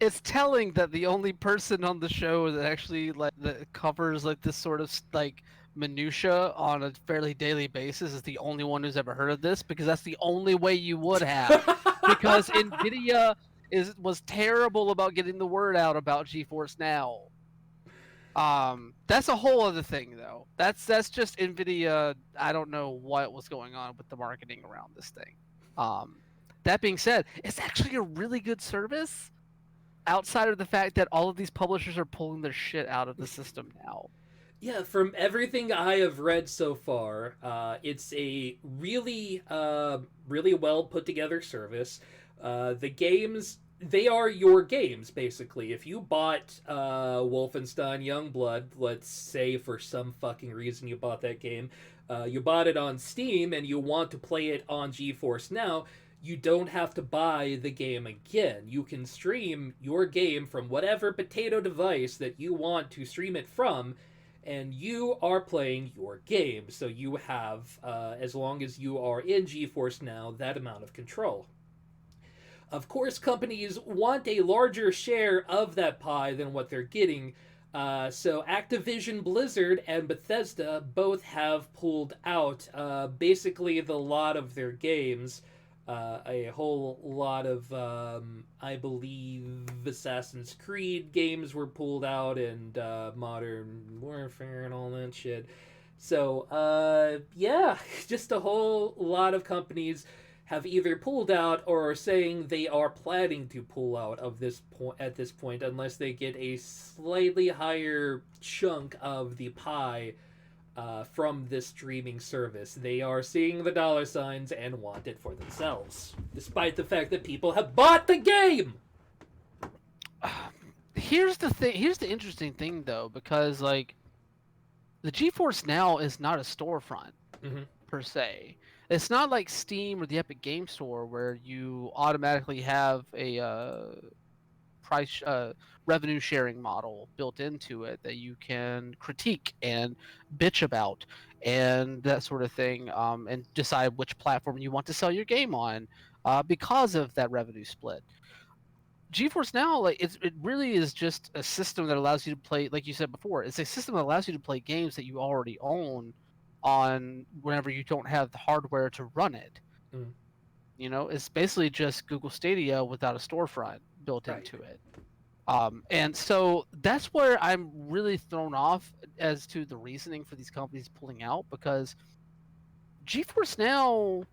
It's telling that the only person on the show that actually that covers like this sort of like minutia on a fairly daily basis is the only one who's ever heard of this, because that's the only way you would have. Because Nvidia was terrible about getting the word out about GeForce Now. That's a whole other thing though. That's just Nvidia. I don't know what was going on with the marketing around this thing. That being said, it's actually a really good service, outside of the fact that all of these publishers are pulling their shit out of the system now. Yeah, from everything I have read so far, it's a really well put together service. The games, they are your games, basically. If you bought Wolfenstein Youngblood, let's say for some fucking reason you bought that game, you bought it on Steam and you want to play it on GeForce Now, you don't have to buy the game again. You can stream your game from whatever potato device that you want to stream it from, and you are playing your game. So you have, as long as you are in GeForce Now, that amount of control. Of course, companies want a larger share of that pie than what they're getting. So Activision Blizzard and Bethesda both have pulled out basically the lot of their games. A whole lot of, I believe, Assassin's Creed games were pulled out, and Modern Warfare and all that shit. So, yeah, just a whole lot of companies have either pulled out or are saying they are planning to pull out of this point at this point, unless they get a slightly higher chunk of the pie from this streaming service. They are seeing the dollar signs and want it for themselves, despite the fact that people have bought the game. Here's the thing. Here's the interesting thing, though, because like the GeForce Now is not a storefront per se. It's not like Steam or the Epic Game Store where you automatically have a price revenue sharing model built into it that you can critique and bitch about and that sort of thing, and decide which platform you want to sell your game on because of that revenue split. GeForce Now, like it really is just a system that allows you to play, like you said before, it's a system that allows you to play games that you already own on whenever you don't have the hardware to run it. You know, it's basically just Google Stadia without a storefront built into it. And so that's where I'm really thrown off as to the reasoning for these companies pulling out, because GeForce Now,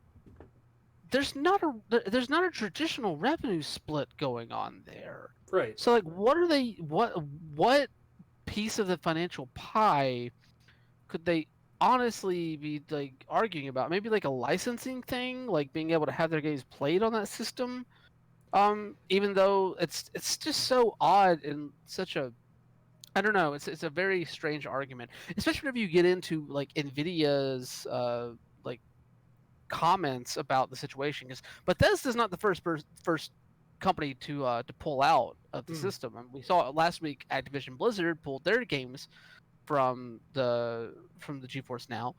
there's not a traditional revenue split going on there. Right. So like, what piece of the financial pie could they honestly be like arguing about? Maybe like a licensing thing, like being able to have their games played on that system. Even though it's just so odd and such a, I don't know, it's a very strange argument, especially whenever you get into like Nvidia's like comments about the situation, because Bethesda's not the first company to pull out of the system. And we saw last week Activision Blizzard pulled their games from the GeForce Now,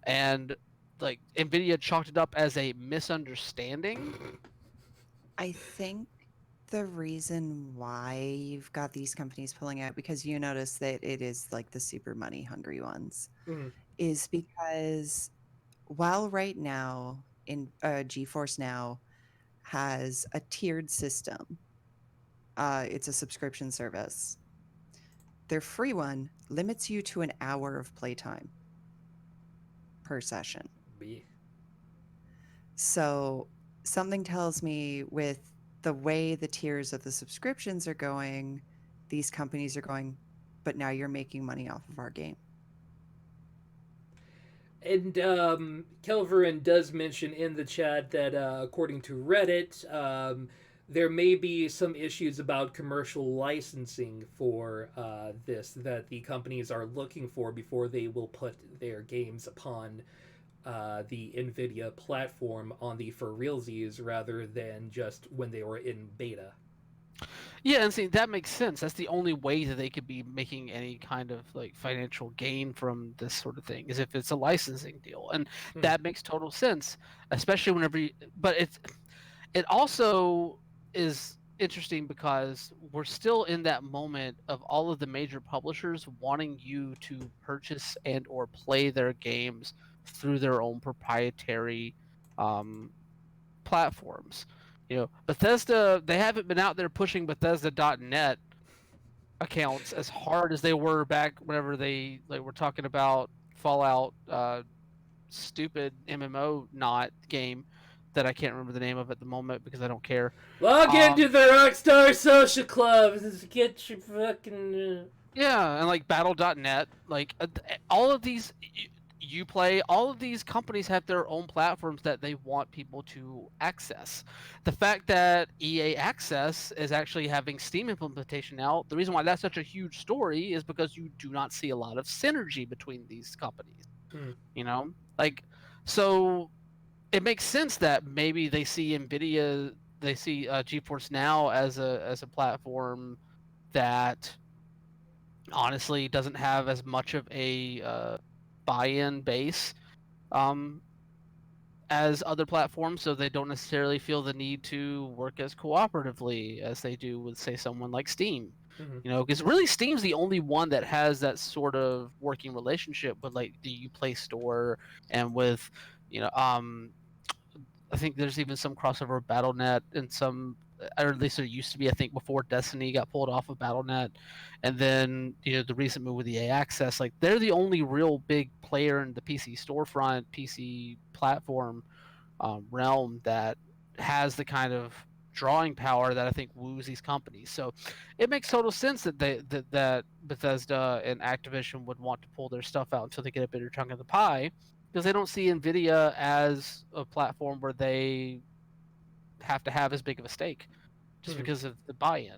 and like Nvidia chalked it up as a misunderstanding. I think the reason why you've got these companies pulling out, because you notice that it is like the super money hungry ones, is because while right now in GeForce Now has a tiered system, it's a subscription service. Their free one limits you to an hour of playtime per session. So something tells me with the way the tiers of the subscriptions are going, these companies are going, but now you're making money off of our game. And Kelverin does mention in the chat that according to Reddit, there may be some issues about commercial licensing for this that the companies are looking for before they will put their games upon the NVIDIA platform on the for realsies, rather than just when they were in beta. Yeah, and see, that makes sense. That's the only way that they could be making any kind of like financial gain from this sort of thing, is if it's a licensing deal, and that makes total sense, especially whenever. But it also is interesting because we're still in that moment of all of the major publishers wanting you to purchase and or play their games through their own proprietary um, platforms. You know, Bethesda, they haven't been out there pushing Bethesda.net accounts as hard as they were back whenever they like were talking about Fallout stupid MMO not game that I can't remember the name of at the moment because I don't care. Log into the Rockstar Social Club. Get your fucking. Yeah, and like Battle.net, like all of these Uplay, all of these companies have their own platforms that they want people to access. The fact that EA Access is actually having Steam implementation now, the reason why that's such a huge story is because you do not see a lot of synergy between these companies. You know, like so it makes sense that maybe they see Nvidia, they see GeForce Now as a platform that honestly doesn't have as much of a buy-in base um, as other platforms, so they don't necessarily feel the need to work as cooperatively as they do with, say, someone like Steam. Mm-hmm. You know, because really Steam's the only one that has that sort of working relationship with like the Uplay Store and with, you know, I think there's even some crossover with BattleNet and some, or at least there used to be, I think, before Destiny got pulled off of BattleNet, and then you know the recent move with the EA Access. Like they're the only real big player in the PC storefront, PC platform realm that has the kind of drawing power that I think woos these companies. So it makes total sense that that Bethesda and Activision would want to pull their stuff out until they get a bigger chunk of the pie, because they don't see Nvidia as a platform where they have to have as big of a stake just because of the buy-in.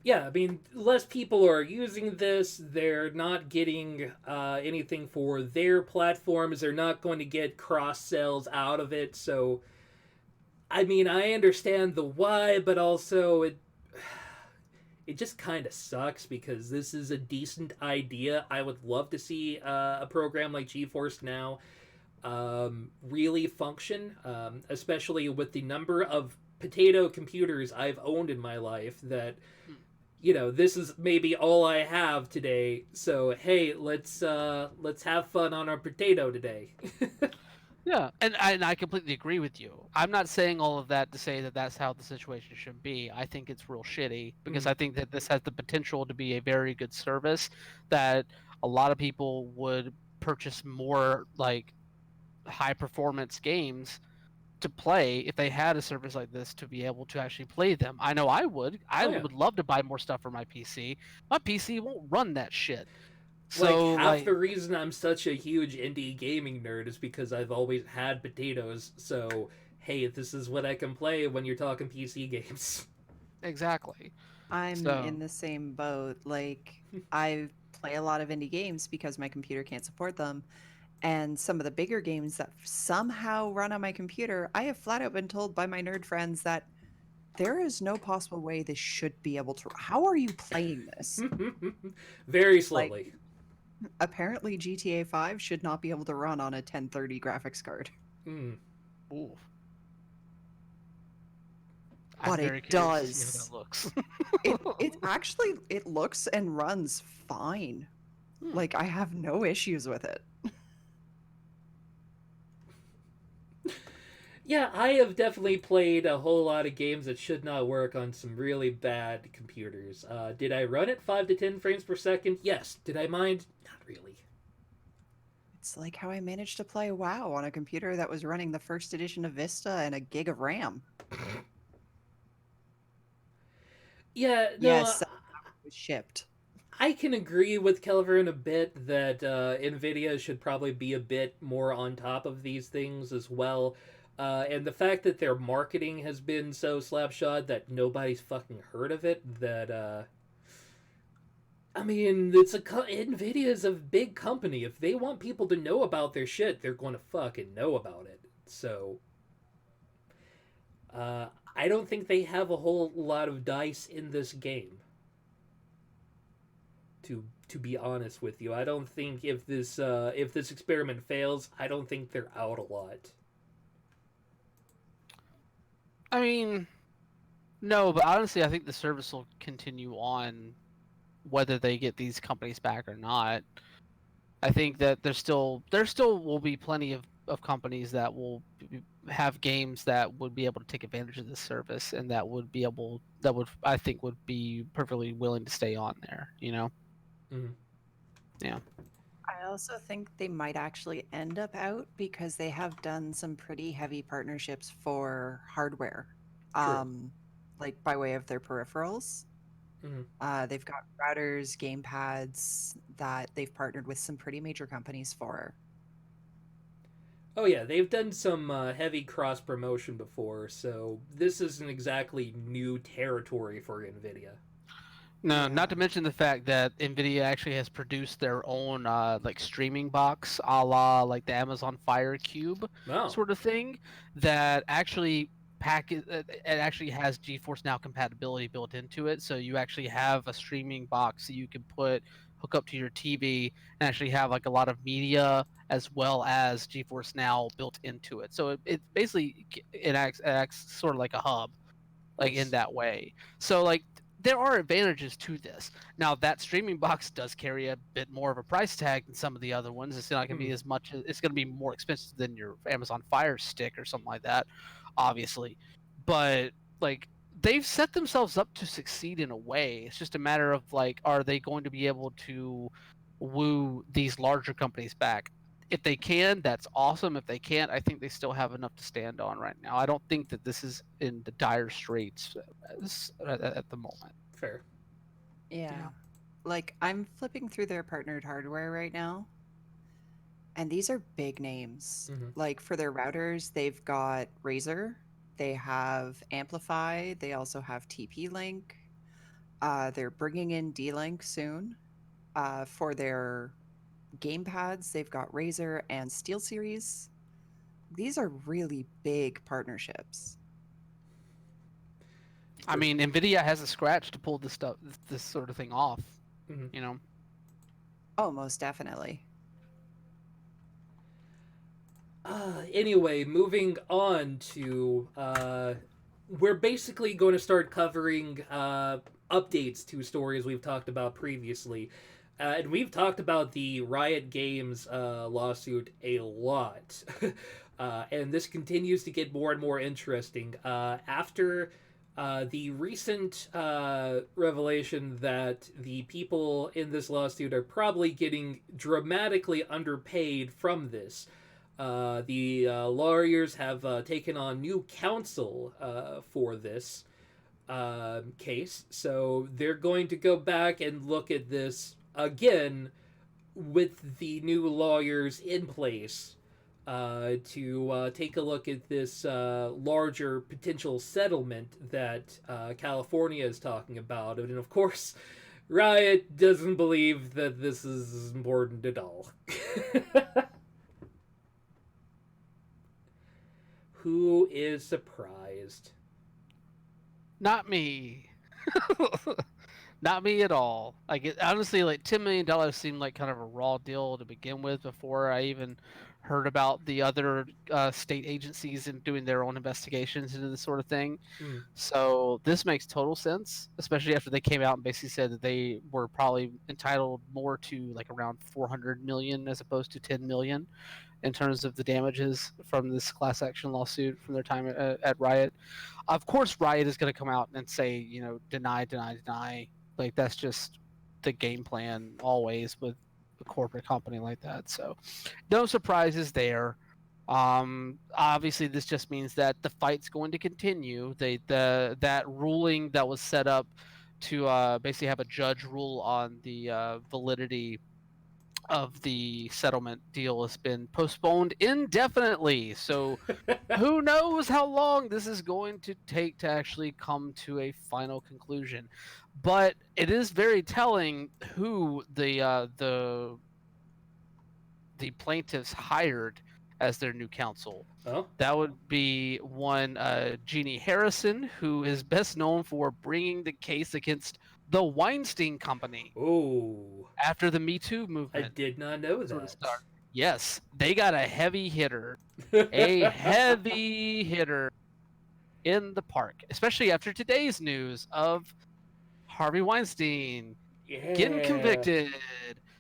Yeah, I mean, less people are using this. They're not getting anything for their platforms. They're not going to get cross sells out of it. So, I mean, I understand the why, but also it just kind of sucks because this is a decent idea. I would love to see a program like GeForce Now really function, especially with the number of potato computers I've owned in my life that, you know, this is maybe all I have today. So hey, let's have fun on our potato today. Yeah, and I completely agree with you. I'm not saying all of that to say that that's how the situation should be. I think it's real shitty because I think that this has the potential to be a very good service that a lot of people would purchase more like high performance games to play if they had a service like this to be able to actually play them. I know I would. I Oh, yeah. would love to buy more stuff for my PC. My PC won't run that shit. Like So half the reason I'm such a huge indie gaming nerd is because I've always had potatoes. So hey, this is what I can play when you're talking PC games. exactly. I'm So in the same boat. Like, I play a lot of indie games because my computer can't support them. And some of the bigger games that somehow run on my computer, I have flat out been told by my nerd friends that there is no possible way this should be able to. How are you playing this? Very Like, slowly. apparently GTA 5 should not be able to run on a 1030 graphics card. Mm. ooh. But I'm very it curious to see does. how that looks. It actually it looks and runs fine. Like, I have no issues with it. Yeah, I have definitely played a whole lot of games that should not work on some really bad computers. Did I run at 5 to 10 frames per second? Yes. Did I mind? Not really. It's like how I managed to play WoW on a computer that was running the first edition of Vista and a gig of RAM. Yeah, no, Yes, that was shipped. I can agree with Kelvin a bit that NVIDIA should probably be a bit more on top of these things as well. And the fact that their marketing has been so slapshod that nobody's fucking heard of it, that, I mean, NVIDIA's a big company. If they want people to know about their shit, they're going to fucking know about it. So, I don't think they have a whole lot of dice in this game. To be honest with you, I don't think if this experiment fails, I don't think they're out a lot. I mean, no, but honestly, I think the service will continue on whether they get these companies back or not. I think that there still will be plenty of companies that will have games that would be able to take advantage of this service and that would I think would be perfectly willing to stay on there, you know? Mhm. Yeah. I also think they might actually end up out because they have done some pretty heavy partnerships for hardware, True. like by way of their peripherals. Mhm. They've got routers, gamepads that they've partnered with some pretty major companies for. Oh yeah, they've done some heavy cross promotion before, so this isn't exactly new territory for Nvidia. No, Yeah. not to mention the fact that Nvidia actually has produced their own like streaming box, a la like the Amazon Fire Cube Oh, sort of thing, that actually it actually has GeForce Now compatibility built into it. So you actually have a streaming box that you can hook up to your TV and actually have like a lot of media as well as GeForce Now built into it. So it basically it acts sort of like a hub like in nice. that way. So like there are advantages to this. Now that streaming box does carry a bit more of a price tag than some of the other ones. It's not going to Hmm. be as much. It's going to be more expensive than your Amazon Fire Stick or something like that, obviously. But like they've set themselves up to succeed in a way. It's just a matter of like, are they going to be able to woo these larger companies back? If they can, that's awesome. If they can't, I think they still have enough to stand on right now. I don't think that this is in the dire straits at the moment. Fair. Yeah. Like I'm flipping through their partnered hardware right now, and these are big names. Hmm. Like for their routers, they've got Razer, they have Amplify, they also have TP-Link. They're bringing in D-Link soon. For their gamepads, they've got Razer and SteelSeries. These are really big partnerships. I For mean, sure. Nvidia has a scratch to pull this sort of thing off. Hmm. You know, Oh, most definitely. Anyway, moving on to we're basically going to start covering updates to stories we've talked about previously. And we've talked about the Riot Games lawsuit a lot. And this continues to get more and more interesting. After the recent revelation that the people in this lawsuit are probably getting dramatically underpaid from this, the lawyers have taken on new counsel for this case, so they're going to go back and look at this again with the new lawyers in place to take a look at this larger potential settlement that California is talking about. And of course, Riot doesn't believe that this is important at all. Who is surprised? not me. Not me at all. Like honestly, like $10 million seemed like kind of a raw deal to begin with before I even heard about the other state agencies and doing their own investigations into this sort of thing. Mm. So this makes total sense, especially after they came out and basically said that they were probably entitled more to like around 400 million as opposed to 10 million in terms of the damages from this class action lawsuit from their time at Riot. Of course, Riot is going to come out and say, you know, deny, deny, deny. Like that's just the game plan always with a corporate company like that. So no surprises there. Obviously, this just means that the fight's going to continue. That ruling that was set up to basically have a judge rule on the validity of the settlement deal has been postponed indefinitely. So who knows how long this is going to take to actually come to a final conclusion. But it is very telling who the plaintiffs hired as their new counsel. Oh, That would be one Jeannie Harrison, who is best known for bringing the case against the Weinstein Company oh! after the Me Too I movement did not know sort of that. started. Yes, they got a heavy hitter. A heavy hitter. in the park, especially after today's news of Harvey Weinstein getting Yeah. convicted.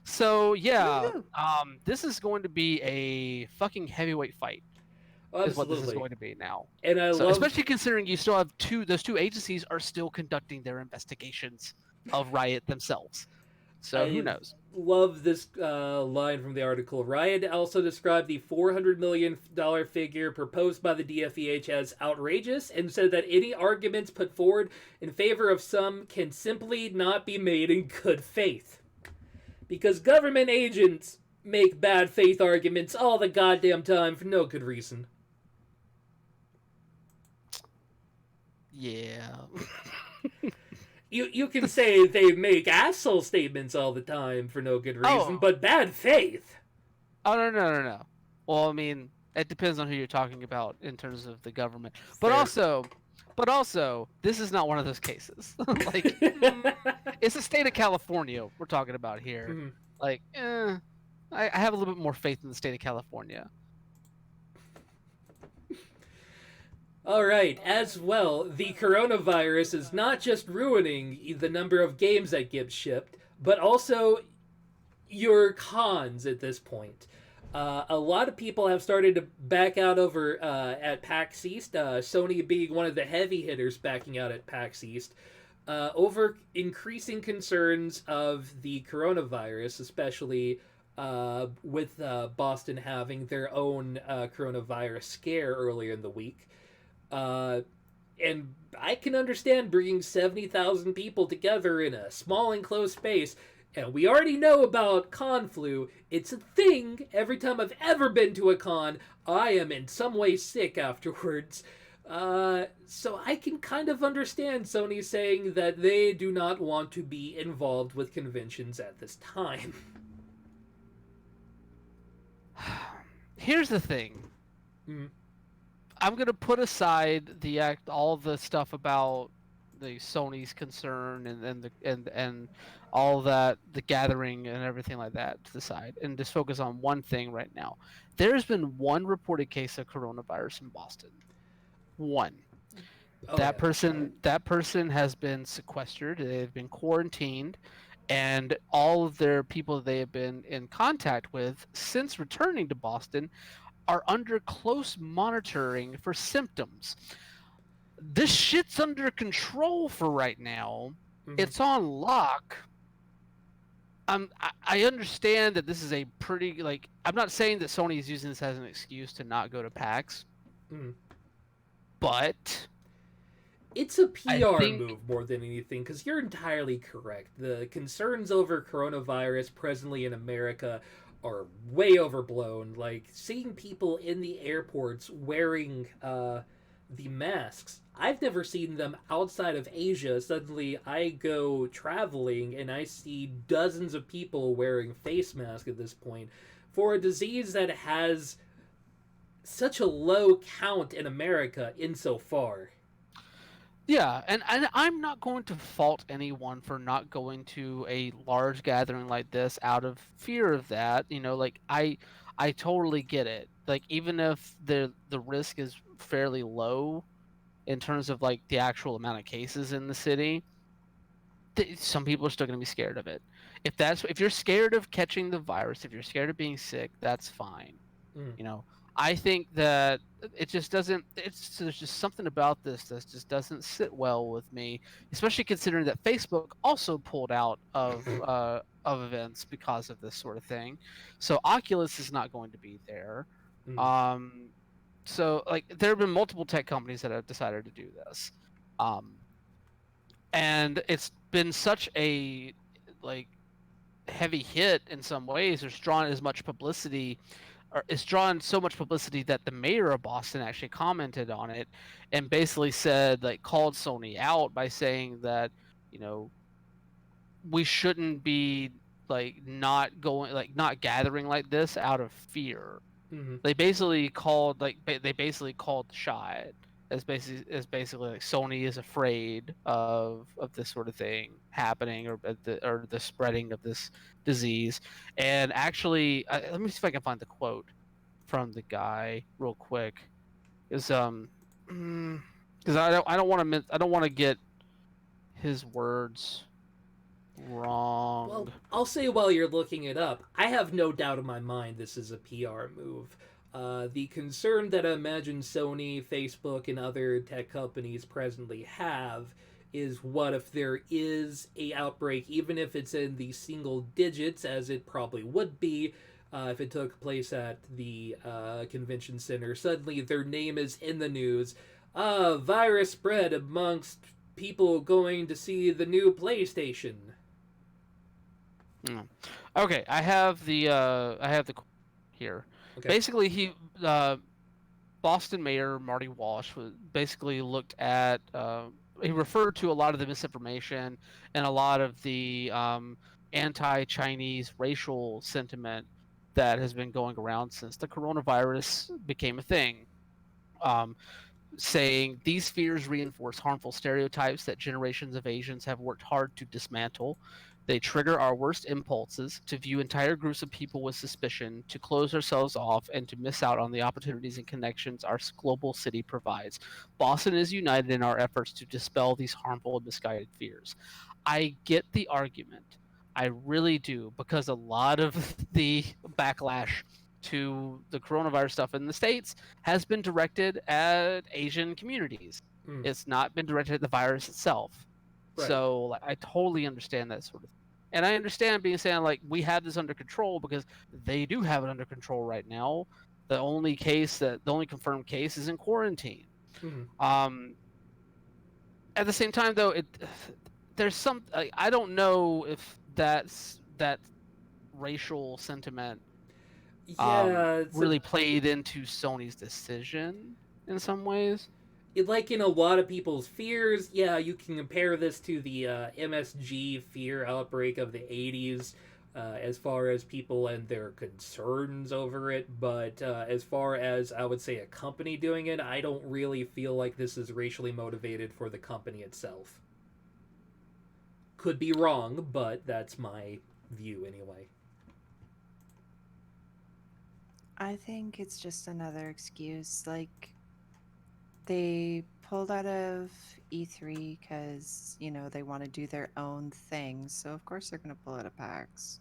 So yeah, Woohoo! this is going to be a fucking heavyweight fight, is what this is Absolutely. going to be now. And I So love especially considering you still have those two agencies are still conducting their investigations of Riot themselves. So who knows? love this line from the article. Riot also described the $400 million figure proposed by the DFEH as outrageous and said that any arguments put forward in favor of some can simply not be made in good faith. Because government agents make bad faith arguments all the goddamn time for no good reason. Yeah. You can say they make asshole statements all the time for no good reason, but bad faith. Oh no. Well, I mean, it depends on who you're talking about in terms of the government. But Fair. also, this is not one of those cases. Like, it's the state of California we're talking about here. Mhm. Like, I have a little bit more faith in the state of California. All right, as well, the coronavirus is not just ruining the number of games that get shipped, but also your cons at this point. A lot of people have started to back out over at PAX East, Sony being one of the heavy hitters backing out at PAX East, over increasing concerns of the coronavirus, especially with Boston having their own coronavirus scare earlier in the week. And I can understand bringing 70,000 people together in a small enclosed space. And we already know about con flu. It's a thing. Every time I've ever been to a con, I am in some way sick afterwards. So I can kind of understand Sony saying that they do not want to be involved with conventions at this time. Here's the thing. Mm. I'm gonna put aside all the stuff about the Sony's concern and all that, the gathering and everything like that to the side, and just focus on one thing right now. There's been one reported case of coronavirus in Boston. One. Oh, that yeah. person has been sequestered. They've been quarantined, and all of their people they have been in contact with since returning to Boston are under close monitoring for symptoms. This shit's under control for right now. Mhm. It's on lock. I understand that this is a pretty, like, I'm not saying that Sony is using this as an excuse to not go to PAX, Mhm. but It's a PR think- move more than anything, because you're entirely correct. The concerns over coronavirus presently in America are way overblown. Like, seeing people in the airports wearing the masks, I've never seen them outside of Asia. Suddenly, I go traveling and I see dozens of people wearing face masks at this point for a disease that has such a low count in America insofar. Yeah, and I'm not going to fault anyone for not going to a large gathering like this out of fear of that. You know, like I totally get it. Like, even if the risk is fairly low in terms of like the actual amount of cases in the city, some people are still going to be scared of it. If you're scared of catching the virus, if you're scared of being sick, that's fine. Mm. You know, I think that it just doesn't. There's just something about this that just doesn't sit well with me, especially considering that Facebook also pulled out of events because of this sort of thing. So Oculus is not going to be there. Mm. So like there have been multiple tech companies that have decided to do this, and it's been such a like heavy hit in some ways. It's drawn as much publicity. It's drawn so much publicity that the mayor of Boston actually commented on it and basically said, like, called Sony out by saying that, you know, we shouldn't be not gathering like this out of fear. Mm-hmm. They basically called the shot as basically like Sony is afraid of this sort of thing happening or the spreading of this disease. And actually, let me see if I can find the quote from the guy real quick. Is because I don't want to get his words wrong. Well, I'll say while you're looking it up, I have no doubt in my mind this is a PR move. The concern that I imagine Sony, Facebook, and other tech companies presently have is what if there is a outbreak, even if it's in the single digits, as it probably would be if it took place at the convention center. Suddenly, their name is in the news. Virus spread amongst people going to see the new PlayStation. Okay, I have the here. Okay. Basically, Boston Mayor Marty Walsh basically looked at he referred to a lot of the misinformation and a lot of the anti-Chinese racial sentiment that has been going around since the coronavirus became a thing. Saying these fears reinforce harmful stereotypes that generations of Asians have worked hard to dismantle. They trigger our worst impulses to view entire groups of people with suspicion, to close ourselves off, and to miss out on the opportunities and connections our global city provides. Boston is united in our efforts to dispel these harmful and misguided fears. I get the argument. I really do, because a lot of the backlash to the coronavirus stuff in the States has been directed at Asian communities. It's not been directed at the virus itself. Right. So I totally understand that sort of thing. And I understand being saying like we have this under control because they do have it under control right now. The only confirmed case is in quarantine. At the same time though, there's some I don't know if that racial sentiment really played into Sony's decision in some ways. Like in a lot of people's fears, yeah, you can compare this to the MSG fear outbreak of the 80s as far as people and their concerns over it. But as far as, I would say, a company doing it, I don't really feel like this is racially motivated for the company itself. Could be wrong, but that's my view anyway. I think it's just another excuse. Like, they pulled out of E3 because, you know, they want to do their own thing. So, of course, they're going to pull out of PAX.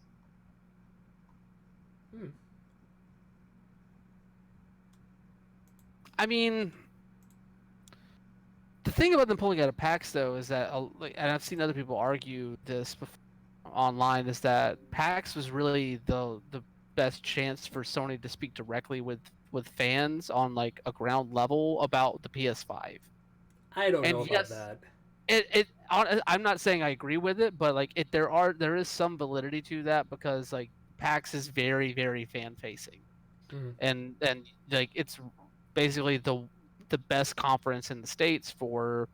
I mean, the thing about them pulling out of PAX, though, is that, and I've seen other people argue this online, is that PAX was really the best chance for Sony to speak directly with fans on like a ground level about the PS5. I don't know about that. I'm not saying I agree with it, but like there is some validity to that because like PAX is very, very fan facing, and like it's basically the best conference in the States for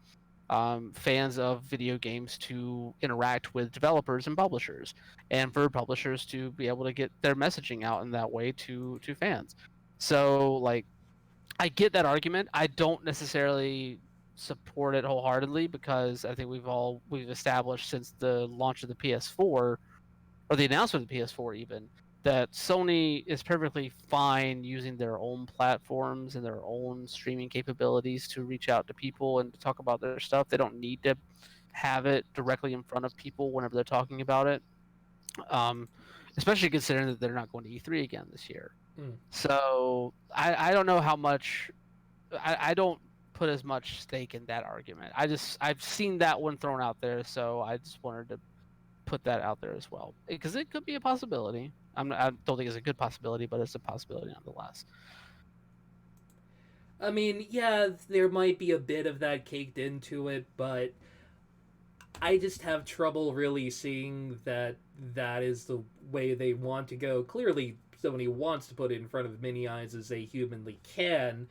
fans of video games to interact with developers and publishers, and for publishers to be able to get their messaging out in that way to fans. So like I get that argument. I don't necessarily support it wholeheartedly because I think we've established since the launch of the PS4 or the announcement of the PS4 even that Sony is perfectly fine using their own platforms and their own streaming capabilities to reach out to people and to talk about their stuff. They don't need to have it directly in front of people whenever they're talking about it. Especially considering that they're not going to E3 again this year. So I don't know how much I don't put as much stake in that argument. I've seen that one thrown out there, so I just wanted to put that out there as well because it could be a possibility. I don't think it's a good possibility, but it's a possibility nonetheless. I mean, yeah, there might be a bit of that caked into it, but I just have trouble really seeing that is the way they want to go. Clearly, Sony wants to put it in front of as many eyes as they humanly can.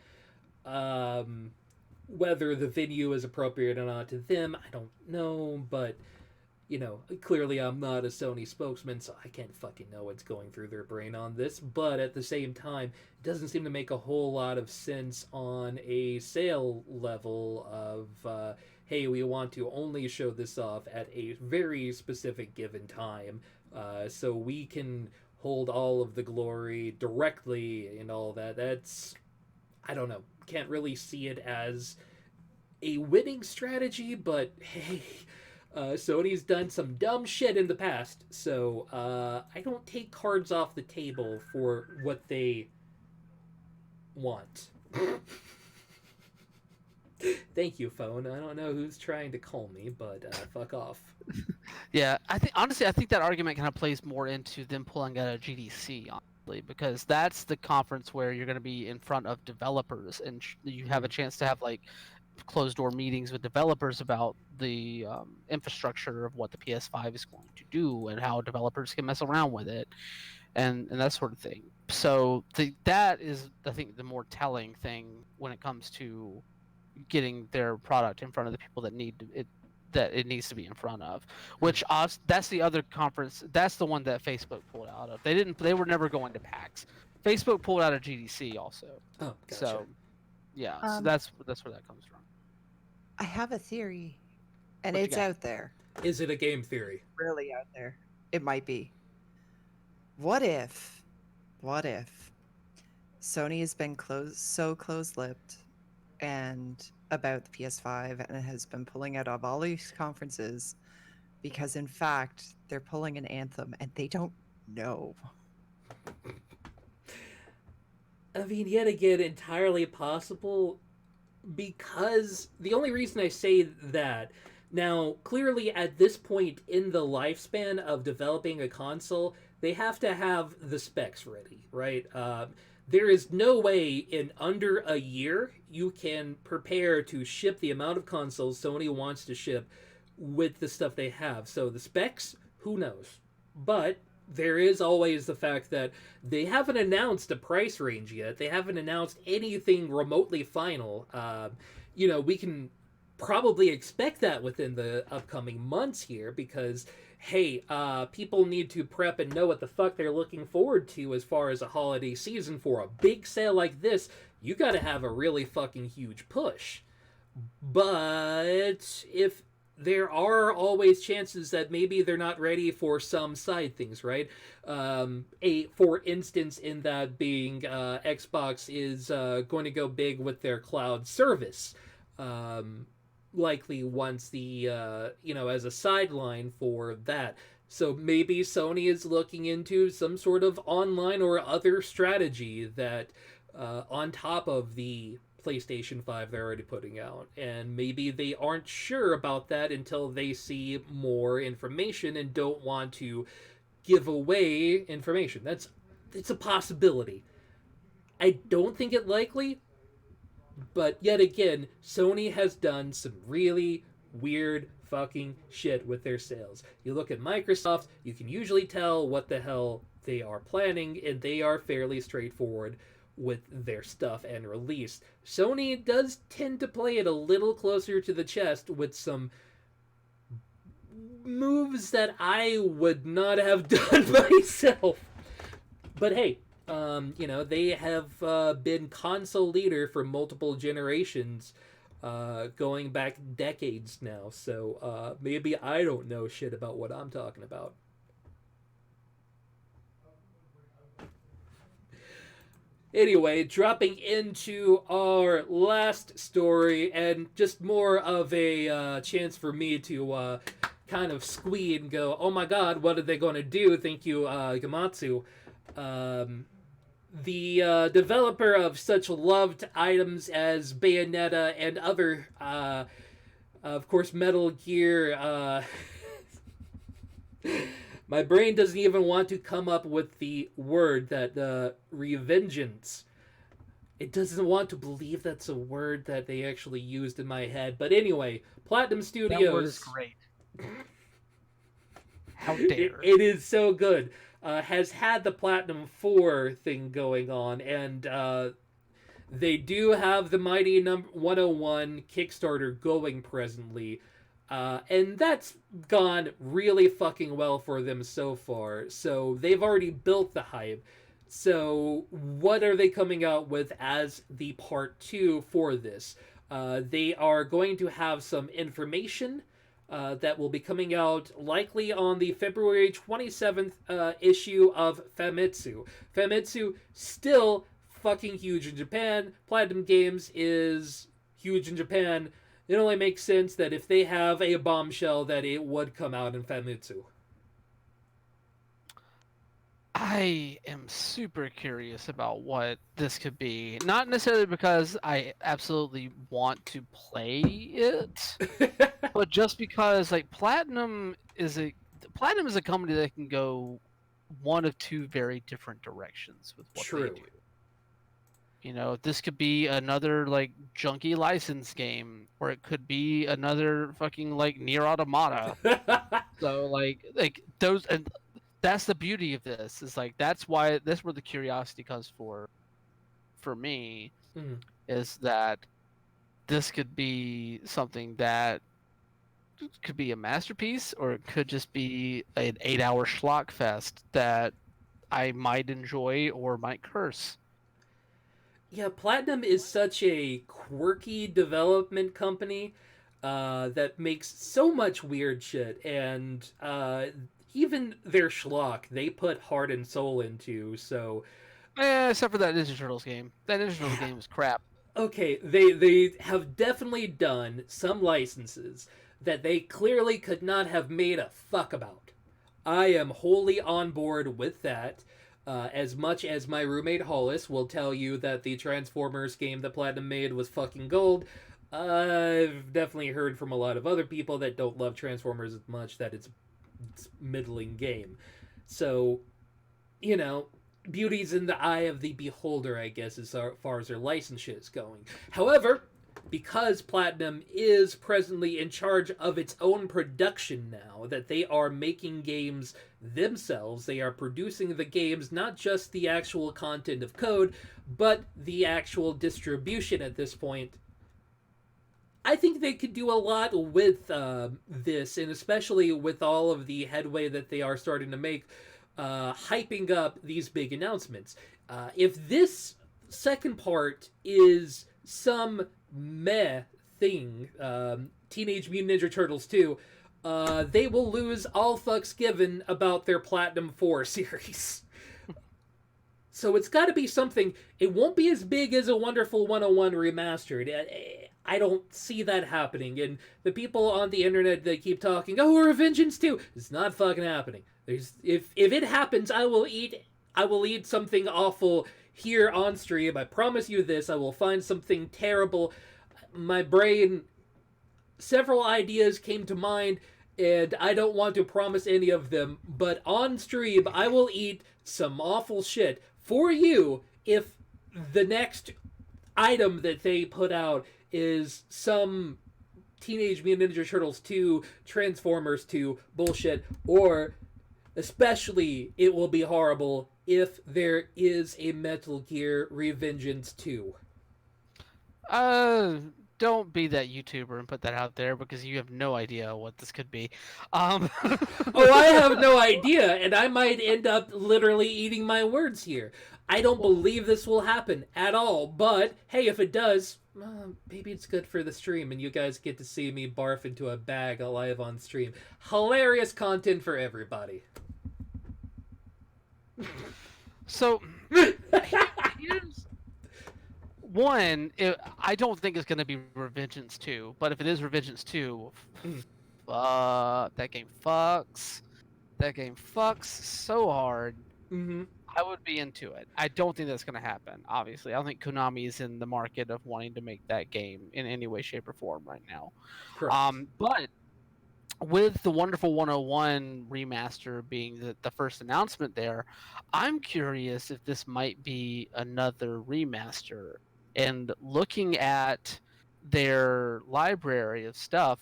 Whether the venue is appropriate or not to them, I don't know, but you know, clearly I'm not a Sony spokesman, so I can't fucking know what's going through their brain on this, but at the same time, it doesn't seem to make a whole lot of sense on a sale level of, hey, we want to only show this off at a very specific given time, so we can hold all of the glory directly and all that. That's, I don't know, can't really see it as a winning strategy, but hey, Sony's done some dumb shit in the past, so I don't take cards off the table for what they want. Thank you, phone. I don't know who's trying to call me, but fuck off. Yeah, I think that argument kind of plays more into them pulling out a GDC, honestly, because that's the conference where you're going to be in front of developers, and you have a chance to have like closed door meetings with developers about the infrastructure of what the PS5 is going to do and how developers can mess around with it, and that sort of thing. So that is, I think, the more telling thing when it comes to getting their product in front of the people that need it, that it needs to be in front of. Which that's the other conference. That's the one that Facebook pulled out of. They were never going to PAX. Facebook pulled out of GDC also. Oh, gotcha. So yeah, so that's where that comes from. I have a theory, and What you it's got? out there. Is it a game theory? Really out there. It might be. What if Sony has been so close-lipped and about the PS5 and has been pulling out of all these conferences because in fact they're pulling an Anthem and they don't know. I mean, yet again, entirely possible, because the only reason I say that, now, clearly at this point in the lifespan of developing a console, they have to have the specs ready, right? There is no way in under a year you can prepare to ship the amount of consoles Sony wants to ship with the stuff they have. So the specs, who knows? But there is always the fact that they haven't announced a price range yet. They haven't announced anything remotely final. We can probably expect that within the upcoming months here because, hey, people need to prep and know what the fuck they're looking forward to as far as a holiday season. For a big sale like this, you gotta have a really fucking huge push. But if there are always chances that maybe they're not ready for some side things, right? For instance, in that being Xbox is going to go big with their cloud service. Likely once the as a sideline for that. So maybe Sony is looking into some sort of online or other strategy that on top of the PlayStation 5 they're already putting out, and maybe they aren't sure about that until they see more information and don't want to give away information. It's a possibility. I don't think it likely, but yet again, Sony has done some really weird fucking shit with their sales. You look at Microsoft, you can usually tell what the hell they are planning, and they are fairly straightforward with their stuff and release. Sony does tend to play it a little closer to the chest with some moves that I would not have done myself. But hey, they have been console leader for multiple generations, going back decades now. So maybe I don't know shit about what I'm talking about. Anyway, dropping into our last story, and just more of a chance for me to kind of squeal and go, oh my god, what are they going to do? Thank you, Gamatsu. The developer of such loved items as Bayonetta and other, of course, Metal Gear. My brain doesn't even want to come up with the word that revengeance. It doesn't want to believe that's a word that they actually used in my head. But anyway, Platinum Studios. That word is great. How dare. It is so good. Has had the Platinum 4 thing going on, and they do have the Mighty Number 101 Kickstarter going presently. And that's gone really fucking well for them so far. So they've already built the hype. So what are they coming out with as the part 2 for this? They are going to have some information that will be coming out likely on the February 27th issue of Famitsu. Famitsu still fucking huge in Japan. Platinum Games is huge in Japan. It only makes sense that if they have a bombshell, that it would come out in Famitsu. I am super curious about what this could be. Not necessarily because I absolutely want to play it, but just because like Platinum is a company that can go one of two very different directions with what they True. do. You know, this could be another like junky license game, or it could be another fucking like Nier Automata. So like those, and that's the beauty of this. Is like that's where the curiosity comes for me, Mhm. is that this could be something that could be a masterpiece, or it could just be an 8-hour schlock fest that I might enjoy or might curse. Yeah, Platinum is such a quirky development company that makes so much weird shit, and even their schlock they put heart and soul into. So, Except for that Ninja Turtles game. That Ninja Turtles game was crap. okay, they have definitely done some licenses that they clearly could not have made a fuck about. I am wholly on board with that. As much as my roommate Hollis will tell you that the Transformers game that Platinum made was fucking gold, I've definitely heard from a lot of other people that don't love Transformers as much that it's middling game. So, you know, beauty's in the eye of the beholder, I guess, as far as their license shit is going. However, because Platinum is presently in charge of its own production now, that they are making games themselves, they are producing the games, not just the actual content of code, but the actual distribution at this point. I think they could do a lot with this, and especially with all of the headway that they are starting to make, hyping up these big announcements. If this second part is some meh thing, Teenage Mutant Ninja Turtles 2, they will lose all fucks given about their Platinum 4 series. So it's got to be something. It won't be as big as a Wonderful 101 remastered. I don't see that happening. And the people on the internet that keep talking, "Oh, Revengeance 2," it's not fucking happening. If it happens, I will eat something awful here on stream. I promise you this. I will find something terrible. My brain, several ideas came to mind, and I don't want to promise any of them, but on stream I will eat some awful shit for you if the next item that they put out is some Teenage Mutant Ninja Turtles 2, Transformers 2 bullshit, or especially it will be horrible if there is a Metal Gear Revengeance 2. Don't be that YouTuber and put that out there, because you have no idea what this could be. Oh, I have no idea, and I might end up literally eating my words here. I don't believe this will happen at all, but hey, if it does, maybe it's good for the stream, and you guys get to see me barf into a bag live on stream. Hilarious content for everybody. So here's one. I don't think it's going to be Revengeance 2, but if it is Revengeance 2, that game fucks. That game fucks so hard. Mm-hmm. I would be into it. I don't think that's going to happen, obviously. I don't think Konami is in the market of wanting to make that game in any way, shape, or form right now. Correct. But with the Wonderful 101 remaster being the first announcement there, I'm curious if this might be another remaster. And looking at their library of stuff,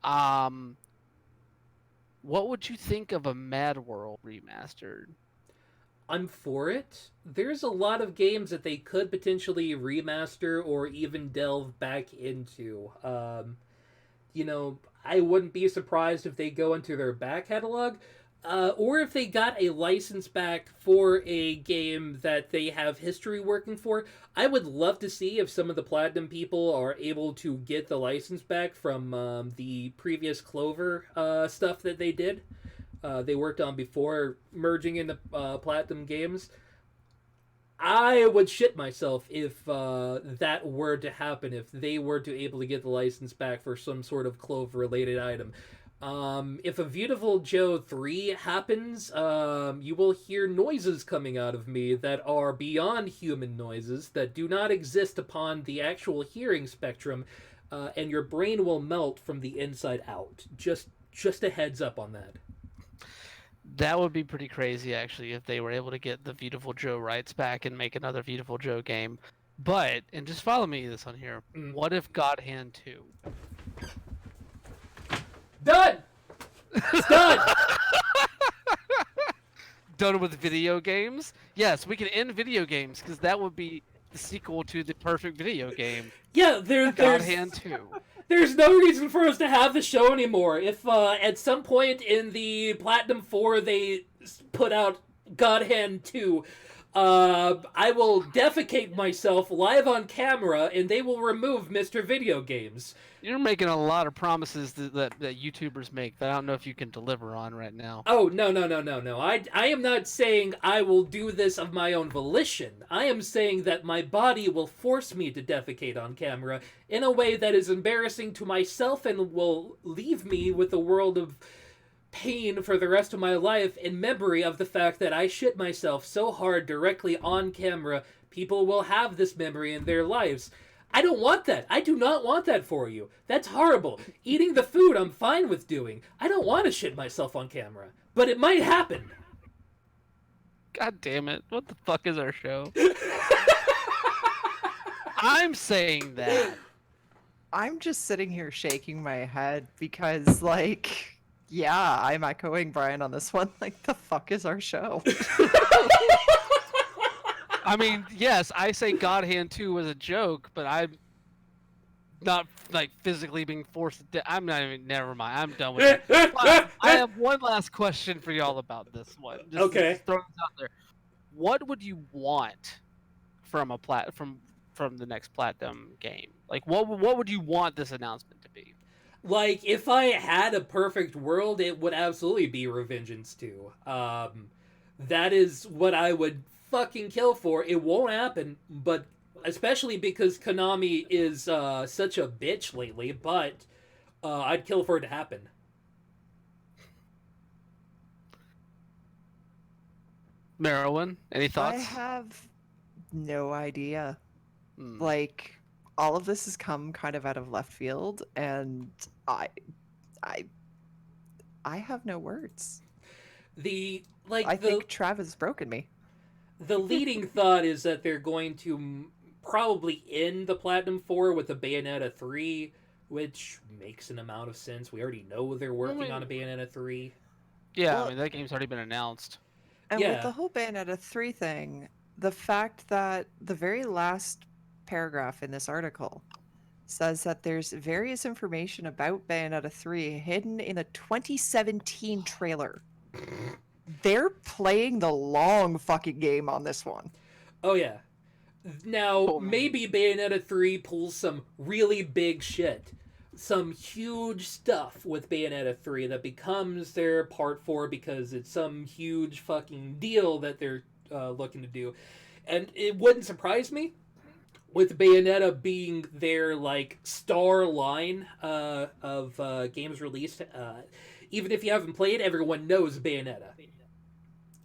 what would you think of a Mad World remastered? I'm for it. There's a lot of games that they could potentially remaster or even delve back into. You know, I wouldn't be surprised if they go into their back catalog, or if they got a license back for a game that they have history working for. I would love to see if some of the Platinum people are able to get the license back from the previous Clover stuff that they did. They worked on before merging into Platinum Games. I would shit myself if that were to happen, if they were to able to get the license back for some sort of Clove-related item. If a Beautiful Joe 3 happens, you will hear noises coming out of me that are beyond human noises, that do not exist upon the actual hearing spectrum, and your brain will melt from the inside out. Just a heads up on that. That would be pretty crazy, actually, if they were able to get the Beautiful Joe rights back and make another Beautiful Joe game. But, and just follow me this on here, what if God Hand 2? Done! It's done! Done with video games? Yes, we can end video games, because that would be the sequel to the perfect video game. Yeah, God there's... Hand 2. There's no reason for us to have the show anymore. If at some point in the Platinum 4 they put out God Hand 2, I will defecate myself live on camera and they will remove Mr. Video Games. You're making a lot of promises that YouTubers make that I don't know if you can deliver on right now. Oh, no. I am not saying I will do this of my own volition. I am saying that my body will force me to defecate on camera in a way that is embarrassing to myself and will leave me with a world of pain for the rest of my life in memory of the fact that I shit myself so hard directly on camera. People will have this memory in their lives. I don't want that. I do not want that for you. That's horrible. Eating the food I'm fine with doing. I don't want to shit myself on camera. But it might happen. God damn it. What the fuck is our show? I'm saying that. I'm just sitting here shaking my head because, like, yeah, I'm echoing Brian on this one. Like, the fuck is our show? I mean, yes, I say God Hand 2 was a joke, but I'm not, like, physically being forced to... I'm not even... Never mind. I'm done with it. But I have one last question for y'all about this one. Just throw this out there. What would you want from a from the next Platinum game? Like, what would you want this announcement to be? Like, if I had a perfect world, it would absolutely be Revengeance 2. That is what I would fucking kill for. It won't happen, but especially because Konami is such a bitch lately, but I'd kill for it to happen. Merowyn, any thoughts? I have no idea. Like, all of this has come kind of out of left field, and I have no words. I think Trav has broken me. The leading thought is that they're going to probably end the Platinum 4 with a Bayonetta 3, which makes an amount of sense. We already know they're working on a Bayonetta 3. Yeah, Well, I mean, that game's already been announced. And Yeah. with the whole Bayonetta 3 thing, the fact that the very last paragraph in this article says that there's various information about Bayonetta 3 hidden in a 2017 trailer. They're playing the long fucking game on this one. Oh, yeah. Now, maybe Bayonetta 3 pulls some really big shit. Some huge stuff with Bayonetta 3 that becomes their part 4 because it's some huge fucking deal that they're looking to do. And it wouldn't surprise me with Bayonetta being their, like, star line of games released. Even if you haven't played, everyone knows Bayonetta.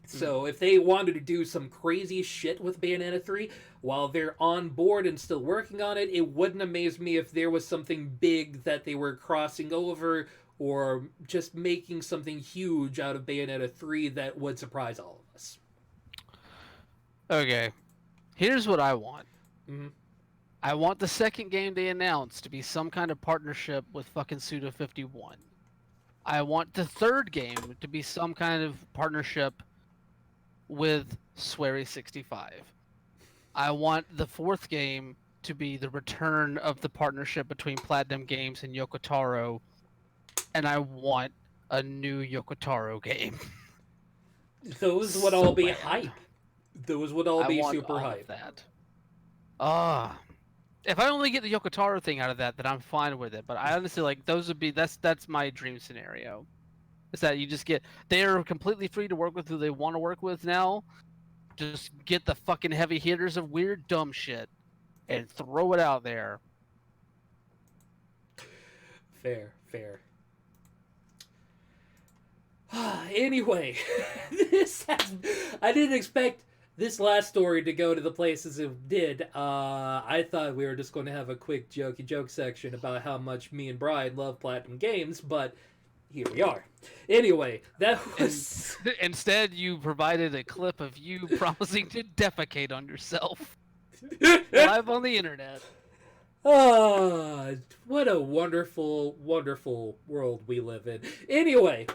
So if they wanted to do some crazy shit with Bayonetta 3 while they're on board and still working on it, it wouldn't amaze me if there was something big that they were crossing over or just making something huge out of Bayonetta 3 that would surprise all of us. Okay, here's what I want. Mhm. I want the second game they announced to be some kind of partnership with fucking Suda51. I want the third game to be some kind of partnership with Swery65. I want the fourth game to be the return of the partnership between Platinum Games and Yoko Taro, and I want a new Yoko Taro game. Those would all be bad. hype. Those would all be I want super all hype. of that. If I only get the Yoko Taro thing out of that, then I'm fine with it. But I honestly like those would be that's my dream scenario. Is that you just get they're completely free to work with who they want to work with now, Just get the fucking heavy hitters of weird, dumb shit and throw it out there. Fair. Anyway, I didn't expect this last story to go to the places it did. I thought we were just going to have a quick jokey joke section about how much me and Brian love Platinum Games, but here we are. Anyway, that was... Instead, you provided a clip of you promising to defecate on yourself live on the internet. What a wonderful, wonderful world we live in. Anyway...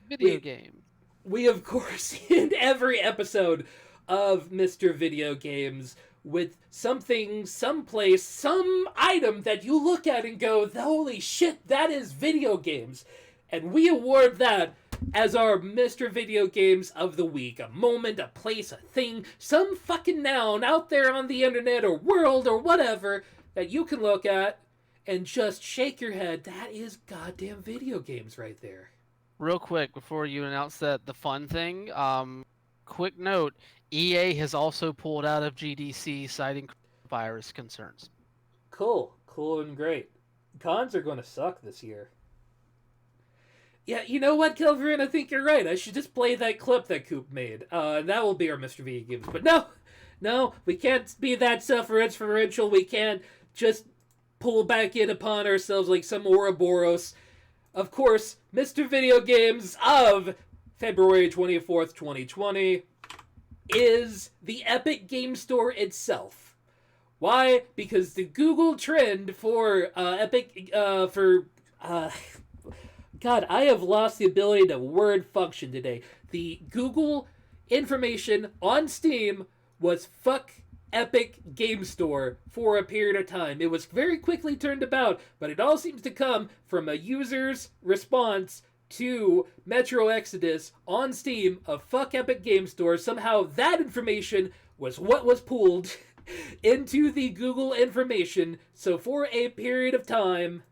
Video game. We, of course, end every episode of Mr. Video Games with something, someplace, some item that you look at and go, holy shit, that is video games. And we award that as our Mr. Video Games of the Week. A moment, a place, a thing, some fucking noun out there on the internet or world or whatever that you can look at and just shake your head. That is goddamn video games right there. Real quick, before you announce that the fun thing, quick note, EA has also pulled out of GDC citing virus concerns. Cool and great. Cons are going to suck this year. Yeah, you know what, Kelvin? I think you're right. I should just play that clip that Coop made. That will be our Mr. Video Games. But no, we can't be that self-referential. We can't just pull back in upon ourselves like some Ouroboros. Of course, Mr. Video Games of February 24th, 2020 is the Epic Game Store itself. Why? Because the Google trend for Epic, God, I have lost the ability to word function today. The Google information on Steam was fuck Epic Game Store for a period of time. It was very quickly turned about, but it all seems to come from a user's response to Metro Exodus on Steam of fuck Epic Game Store. Somehow that information was what was pulled into the Google information. So for a period of time,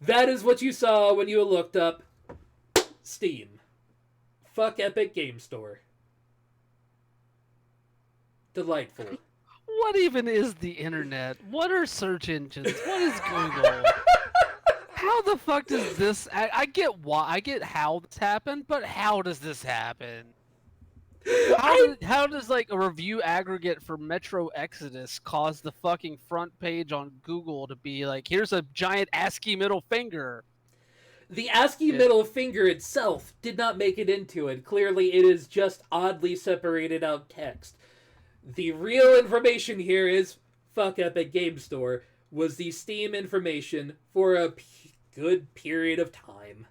that is what you saw when you looked up Steam. Fuck Epic Game Store. Delightful. What even is the internet? What are search engines? What is Google? How the fuck does this... I get why, I get how this happened, but how does this happen? How does like a review aggregate for Metro Exodus cause the fucking front page on Google to be like, here's a giant ASCII middle finger? The ASCII middle finger itself did not make it into it. Clearly it is just oddly separated out text. The real information here is fuck Epic Game Store was the Steam information for a good period of time.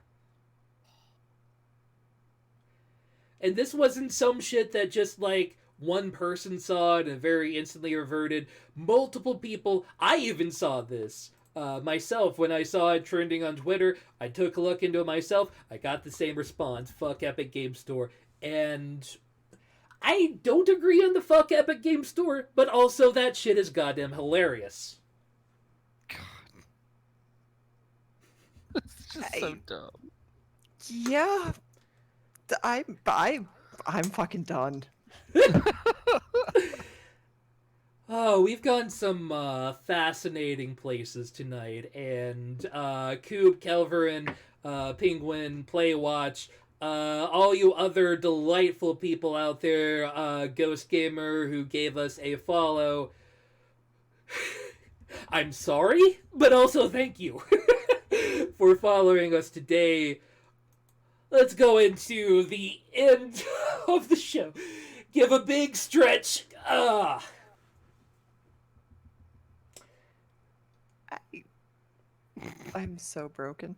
And this wasn't some shit that just like one person saw it and very instantly reverted. Multiple people, I even saw this myself when I saw it trending on Twitter. I took a look into it myself. I got the same response, fuck Epic Game Store. And I don't agree on the fuck Epic Game Store, but also that shit is goddamn hilarious. God. It's just so dumb. Yeah. I'm fucking done. Oh, we've gone some fascinating places tonight, and Coop, Kelverin, Penguin, Playwatch, all you other delightful people out there, Ghost Gamer, who gave us a follow. I'm sorry, but also thank you for following us today. Let's go into the end of the show. Give a big stretch. I'm so broken.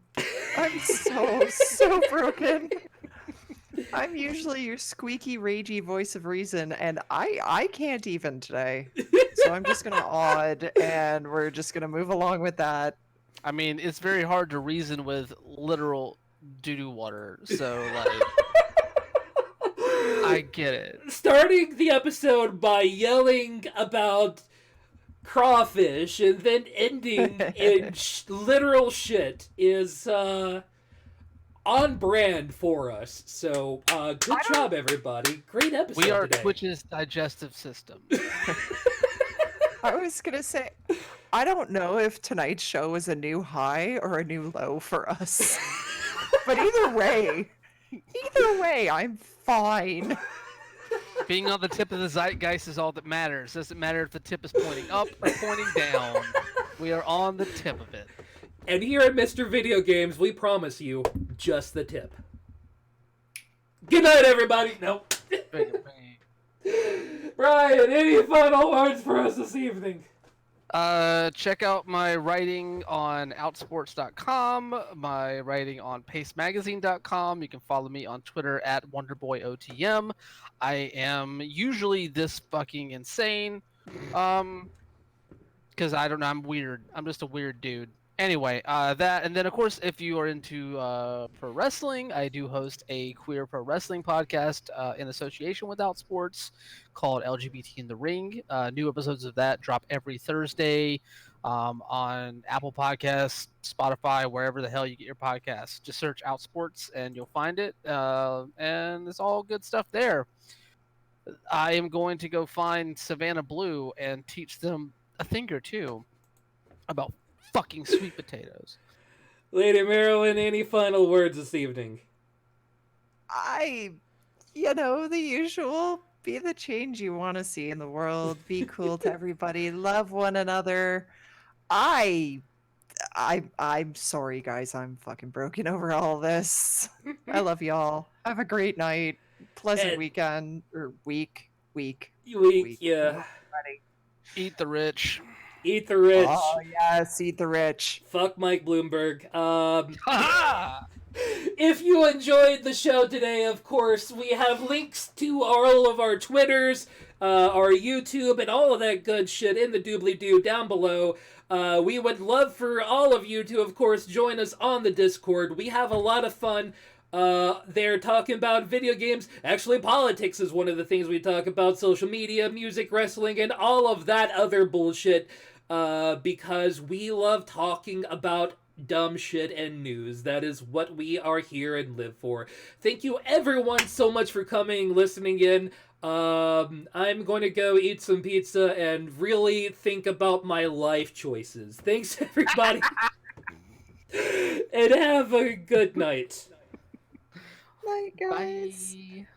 I'm so broken. I'm usually your squeaky, ragey voice of reason, and I can't even today. So I'm just gonna odd, and we're just gonna move along with that. I mean, it's very hard to reason with literal doo-doo water, so, like, I get it. Starting the episode by yelling about crawfish and then ending in literal shit is, on brand for us. So good job, everybody. Great episode We are today. Twitch's digestive system. I was gonna say, I don't know if tonight's show is a new high or a new low for us. But either way, I'm fine. Being on the tip of the zeitgeist is all that matters. Doesn't matter if the tip is pointing up or pointing down. We are on the tip of it. And here at Mr. Video Games, we promise you just the tip. Good night, everybody. Nope. Brian, any final words for us this evening? Check out my writing on outsports.com, my writing on pacemagazine.com. You can follow me on Twitter at WonderboyOTM. I am usually this fucking insane. Because I don't know, I'm weird. I'm just a weird dude. Anyway, that, and then of course, if you are into pro wrestling, I do host a queer pro wrestling podcast in association with Outsports called LGBT in the Ring. New episodes of that drop every Thursday on Apple Podcasts, Spotify, wherever the hell you get your podcasts. Just search Outsports and you'll find it, and it's all good stuff there. I am going to go find Savannah Blue and teach them a thing or two about fucking sweet potatoes. Lady Marilyn, any final words this evening? The usual. Be the change you want to see in the world. Be cool to everybody. Love one another. I'm sorry, guys. I'm fucking broken over all this. I love y'all. Have a great night. Pleasant weekend or week. Yeah. Eat the rich. Eat the rich. Oh yes, eat the rich. Fuck Mike Bloomberg. Ha! If you enjoyed the show today, of course, we have links to all of our Twitters, our YouTube, and all of that good shit in the doobly-doo down below. We would love for all of you to, of course, join us on the Discord. We have a lot of fun there talking about video games. Actually, politics is one of the things we talk about, social media, music, wrestling, and all of that other bullshit, because we love talking about dumb shit and news. That is what we are here and live for. Thank you everyone so much for coming, listening in. I'm going to go eat some pizza and really think about my life choices. Thanks everybody. And have a good night. Night, guys. Bye.